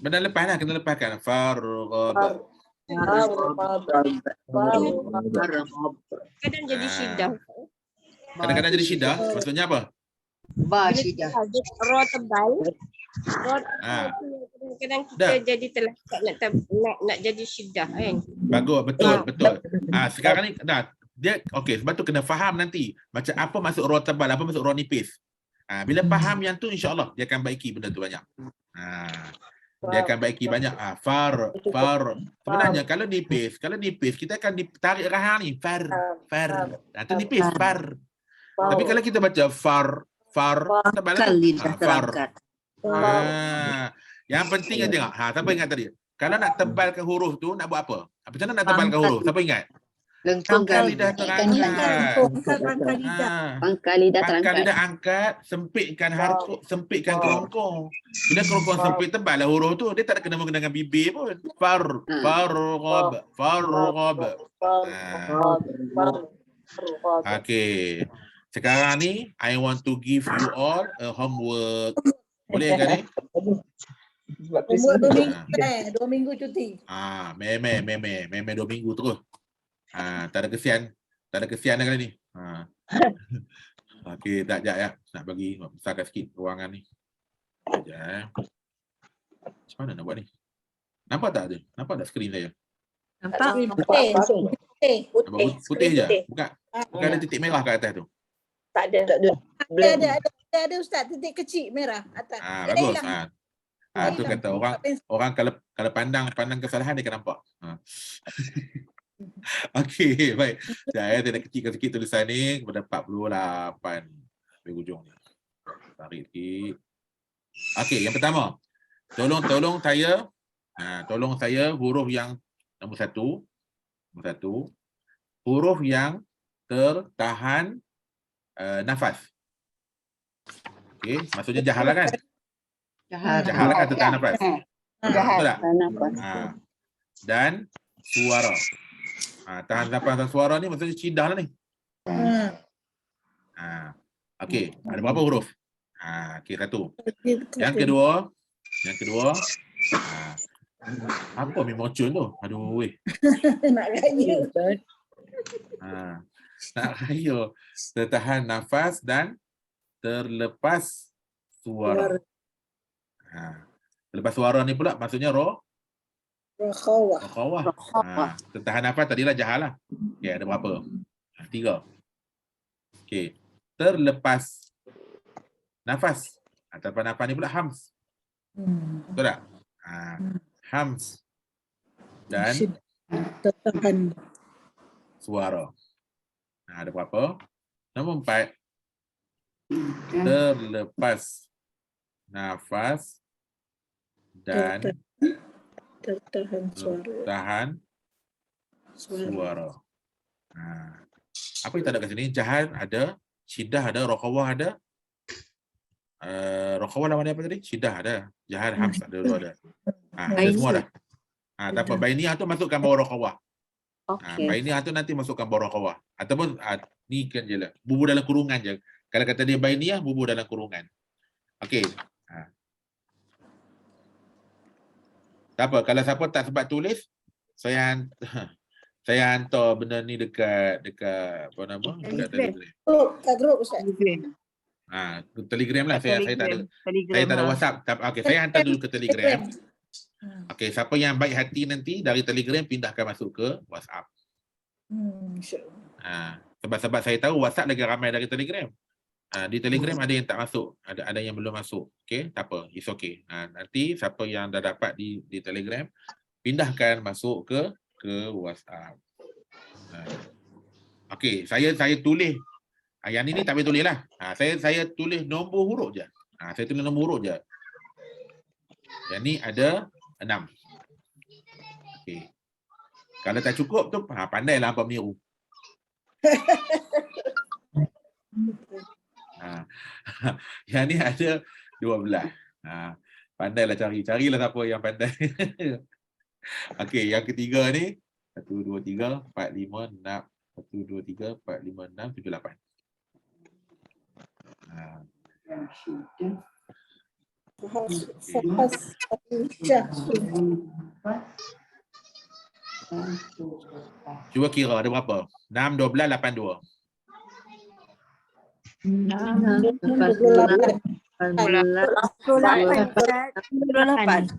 Benar lepas lah. Kena lepaskan. Farghab. Kadang jadi syiddah. Kadang-kadang jadi syiddah, maksudnya apa? Ba Syidah. Ra tebal. Ra Ah, kadang-kadang kita dah. jadi terlakak nak jadi syiddah kan. Bagus, betul. Sekarang ni dia okey, sebab tu kena faham nanti macam apa maksud roh tebal, apa maksud roh nipis. Bila faham yang tu insya-Allah dia akan baiki benda tu banyak. Dia akan baiki banyak. Far. Sebenarnya kalau nipis kita akan ditarik rahang ni far. Tu nipis far. Tapi kalau kita baca far tebal Kan tu. lidah Far. terangkat. Yang penting kita tengok. Siapa ingat tadi? Kalau nak tebalkan huruf tu nak buat apa? Macam mana nak tebalkan huruf? Siapa ingat? Pangkal lidah terangkat. Pangkal lidah. Pangkal lidah Pangkal terangkat. lidah angkat, sempitkan harkuk, sempitkan kerongkong. Bila kerongkong sempit tebal lah huruf tu, dia tak ada kena dengan bibir pun. Farghab. Okey. Sekarang ni I want to give you all a homework. Boleh kan ni? Umur 2 minggu 2 minggu cuti. Meme 2 minggu terus. Tak ada kesian kali ni. Okey, tak jap ya. Nak bagi besarkan sikit ruangan ni. Sekejap. Macam mana nak buat ni? Nampak tak ada? Nampak tak skrin saya? Nampak? Putih. Putih je. Bukan ada titik merah kat atas tu. Tak ada. Ada ustaz titik kecil merah atas. Bagus. Tu kata orang kalau pandang kesalahan dia akan nampak. Okey, baik. Saya nak kecilkan sikit tulisan ni kepada 48 di hujung ni. Tarik sikit. Okey, yang pertama. Tolong saya huruf yang nombor satu. Huruf yang tertahan nafas. Okey, maksudnya jahalah kan? Jahalah kan tertahan nafas. Betul tak? Dan suara. Tahan nafas dan suara ni maksudnya cidah lah ni. Okey, ada berapa huruf? Okey, satu. Yang kedua, apa memocun tu? Aduh weh. Nak raya. Nak raya. Tertahan nafas dan terlepas suara. Terlepas suara ni pula maksudnya Rokhawah. Tertahan nafas tadilah jahal lah. Okey, ada berapa? 3. Okey. Terlepas nafas. Terlepas nafas ni pula hams. Betul tak? Hams. Dan tertahan suara. Ada berapa? Nombor 4. Terlepas nafas dan tertahan suara. tahan suara. Apa yang tak ada kat sini? Jahan ada, syiddah ada, rokhawah ada. Rokhawah lawan apa tadi? Syiddah ada, jahan hams ada, dua ada. Ada semua dah. Tak apa, bainiyah tu masukkan bawah rokhawah. Bainiyah tu nanti masukkan bawah rokhawah. Ataupun ni kan je lah. Bubuh dalam kurungan je. Kalau kata dia bainiyah, bubuh dalam kurungan. Okey. Tak apa, kalau siapa tak sempat tulis, saya hantar benda ni dekat apa nama? Dekat Telegram. Kat grup ustaz. Telegram lah. Saya tak ada WhatsApp. Okey, saya hantar dulu ke Telegram. Okey, siapa yang baik hati nanti dari Telegram pindahkan masuk ke WhatsApp. Sebab saya tahu WhatsApp lagi ramai dari Telegram. Di Telegram ada yang tak masuk, ada yang belum masuk. Okey, tak apa, it's okay. Nanti siapa yang dah dapat di Telegram pindahkan masuk ke WhatsApp. Okey, saya tulis. Yang ni tak boleh tulis lah. Saya tulis nombor huruf je. Saya tulis nombor huruf je. Yang ni ada 6. Okey. Kalau tak cukup tu pandailah hangpa meniru. Yang ni ada 12. Pandailah carilah siapa yang pandai. Okey, yang ketiga ni 1 2 3 4 5 6 1 2 3 4 5 6 7 8. Cuba kira ada berapa? 6, 12, 8, 2. 28 Ustaz.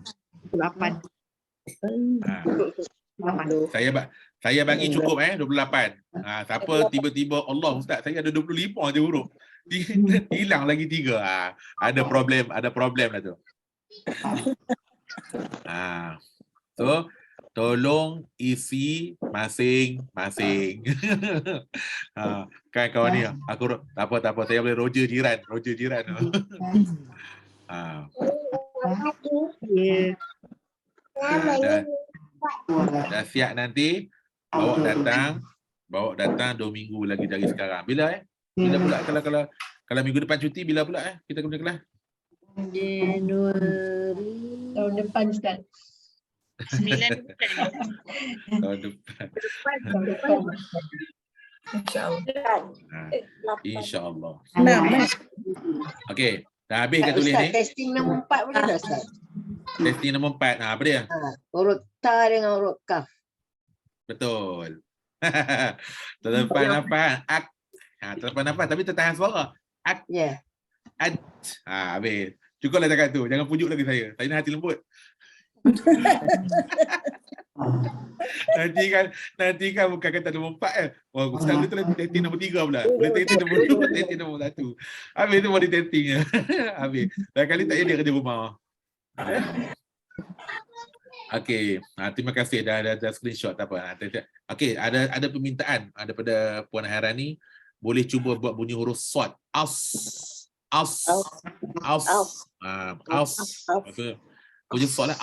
8. Saya bagi cukup 28. Siapa tiba-tiba Allah Ustaz saya ada 25 je huruf. Hilang lagi 3. Ada problem lah tu. So tolong isi masing-masing. Kan kawan ni aku tak apa saya boleh Roger jiran. Dah siap nanti bawa datang 2 minggu lagi dari sekarang. Bila pula kalau minggu depan cuti bila pula kita kena kelas? Januari. Tahun depan Ustaz. 9 bulan. Tahun depan. Tahun depan. InsyaAllah. InsyaAllah. 6. Okey, dah habis ke tulis Ustaz, ni? testing nombor 4 boleh tak Ustaz? Testing nombor 4. Apa dia? Huruf ta dengan huruf kaf. Betul. Terlepas nafas. Terlepas nafas tapi tertahan suara. Ya. Habis. Cukuplah cakap tu. Jangan pujuk lagi saya. Saya ni hati lembut. Nanti kan bukan kata nombor 4 Wah, Ustaz tu testing nombor 3 pula. Boleh testing nombor 2, testing nombor 1. Habis tu boleh testing. Habis. Dah kali tak jadi kerja rumah. Okey, terima kasih dah screenshot tak apa. Okey, ada permintaan daripada Puan Hairani, boleh cuba buat bunyi huruf shad. As. Bunyi shad lah.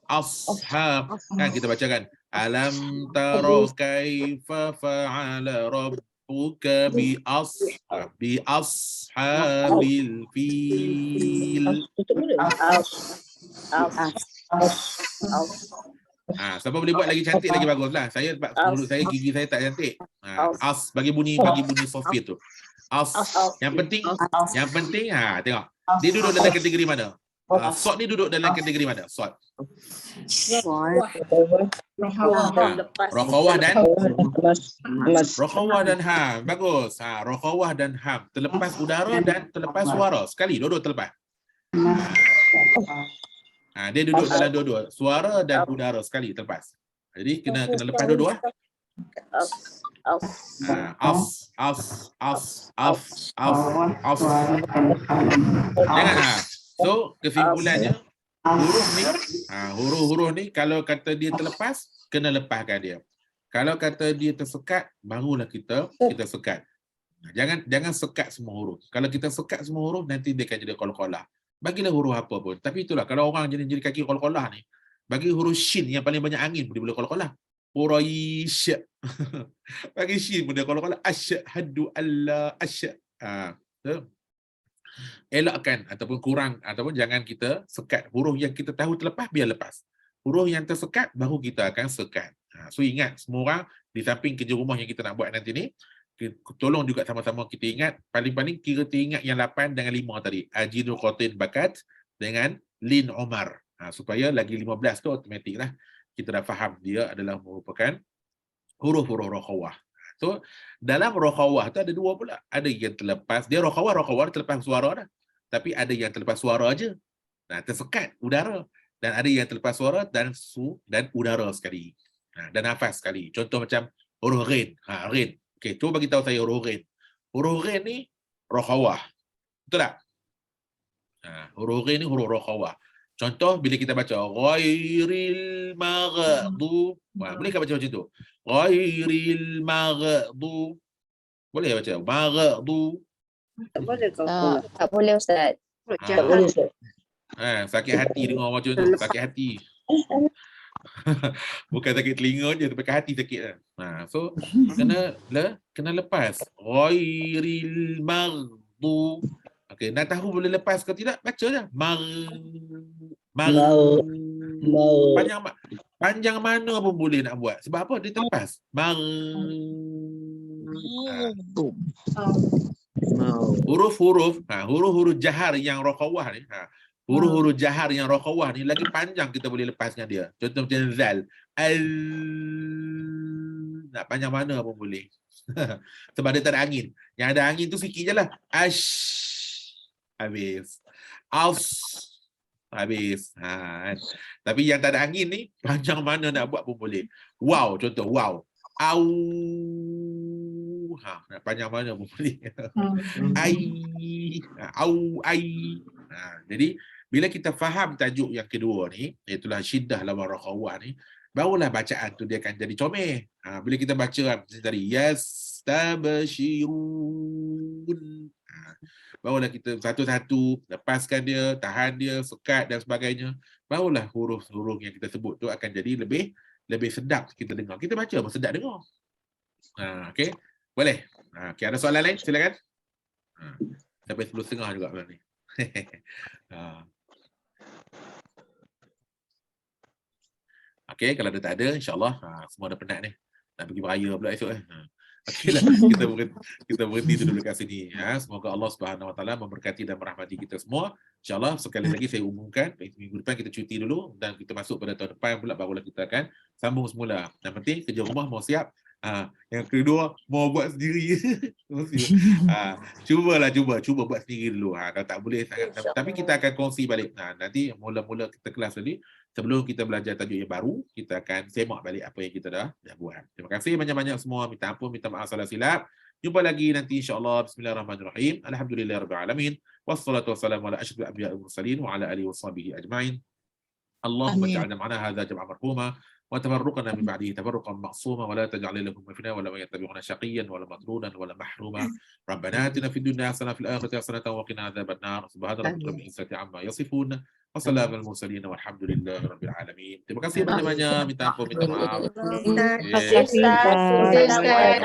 Ashab. Kan kita bacakan alam tara kaifa fa'ala rabbuka bi ashabil fil. Siapa boleh buat lagi cantik lagi baguslah. Saya mulut saya gigi saya tak cantik. As bagi bunyi soft tu. As. Yang penting tengok. Dia duduk dalam kategori mana? Shad ni duduk dalam kategori mana? Shad. Rokhawah dan ham. Bagus. Rokhawah dan ham. Terlepas udara dan terlepas suara. Sekali dua-dua terlepas. Dia duduk dalam dua-dua. Suara dan udara sekali terlepas. Jadi kena lepas dua-dua. Jangan So kesimpulannya huruf ni kalau kata dia terlepas kena lepaskan dia. Kalau kata dia tersekat barulah kita sekat. Jangan sekat semua huruf. Kalau kita sekat semua huruf nanti dia akan jadi qalqalah. Bagilah huruf apa pun. Tapi itulah kalau orang jadi kaki qalqalah ni, bagi huruf shin yang paling banyak angin pun dia boleh qalqalah. Quraish. Bagi shin pun dia qalqalah. Asyhadu alla elakkan ataupun kurang ataupun jangan kita sekat. Huruf yang kita tahu terlepas biar lepas. Huruf yang tersekat baru kita akan sekat. So ingat semua orang di samping kerja rumah yang kita nak buat nanti ni, tolong juga sama-sama kita ingat, paling-paling kira ingat yang 8 dengan 5 tadi. Ajidul Qatin Bakat dengan Lin Omar. Supaya lagi 15 tu automatik lah. Kita dah faham dia adalah merupakan huruf-huruf rokhawah. So dalam rokhawah tu ada dua pula. Ada yang terlepas, dia rokhawah terlepas suara dah. Tapi ada yang terlepas suara aja. Tersekat udara. Dan ada yang terlepas suara dan udara sekali. Dan nafas sekali. Contoh macam huruf ghin. Ghin. Okey, cuba bagi tahu saya huruf ghin. Huruf ghin ni rokhawah. Betul tak? Huruf ghin ni huruf rokhawah. Contoh bila kita baca ghairil maghdub. Boleh tak baca macam tu? Ghairil maghdub. Boleh baca maghdub. Tak boleh kau. Tak boleh Ustaz. Tak boleh Ustaz. Sakit hati dengar macam tu, sakit hati. Bukan sakit telinga je, tapi hati sakit lah. So kena lepas. Ghairil maghdub. Okey, nak tahu boleh lepas ke tidak? Baca je. Panjang mana pun boleh nak buat. Sebab apa? Dia terlepas. Huruf-huruf jahar yang rokhawah ni, Huruf-huruf jahar yang rokhawah ni lagi panjang kita boleh lepaskan dia. Contoh macam zal. Al. Nak panjang mana pun boleh. Sebab dia tak ada angin. Yang ada angin tu sikit je lah. Ash. Habis. As. Habis. Kan. Tapi yang tak ada angin ni, panjang mana nak buat pun boleh. Wow, contoh. Wow. Au. Nak panjang mana pun boleh. Ai. Au. Ai. Jadi, bila kita faham tajuk yang kedua ni, iaitulah syiddah lawan rakhawah ni, barulah bacaan tu dia akan jadi comel. Bila kita baca macam tadi, yastabshirun. Barulah kita satu-satu lepaskan dia, tahan dia, sekat dan sebagainya. Barulah huruf-huruf yang kita sebut tu akan jadi lebih sedap kita dengar. Kita baca pun sedap dengar. Okey. Boleh. Okey, ada soalan lain? Silakan. Sampai 10.30 juga malam ni. Okey, kalau dia tak ada, insya-Allah semua dah penat ni. Nak pergi beraya pula esok . Okeylah, kita berhenti dulu dekat sini ya. Semoga Allah Subhanahu Wa Taala memberkati dan merahmati kita semua. Insya-Allah sekali lagi saya umumkan minggu depan kita cuti dulu dan kita masuk pada tahun depan pula barulah kita akan sambung semula. Yang penting kerja rumah mau siap. Yang kedua mau buat sendiri. Cuba buat sendiri dulu. Kalau tak boleh sangat, tapi kita akan kongsi balik. Nanti mula-mula kita kelas tadi, sebelum kita belajar tajuk yang baru, kita akan semak balik apa yang kita dah buat. Terima kasih banyak-banyak semua. Minta ampun, minta maaf salah silap. Jumpa lagi nanti insya-Allah. Bismillahirrahmanirrahim. Alhamdulillahirabbil alamin. Wassalatu wassalamu ala asyrafil anbiya'i wal mursalin wa ala alihi washabihi ajma'in. Allahumma ja'alna ma'ana hadza jam'an marhuma وتفرقنا من بعده تفرقا معصوما ولا تجعل لهم فينا ولا يتبعنا شقيا ولا مطرودا ولا محروما ربنا آتنا في الدنيا حسنة في الآخرة حسنة وقنا عذاب النار سبحان ربك رب العزة عما يصفون وسلام على المرسلين والحمد لله رب العالمين. Terima kasih banyak-banyak. Minta ampun, minta maaf. Terima kasih, Ustaz.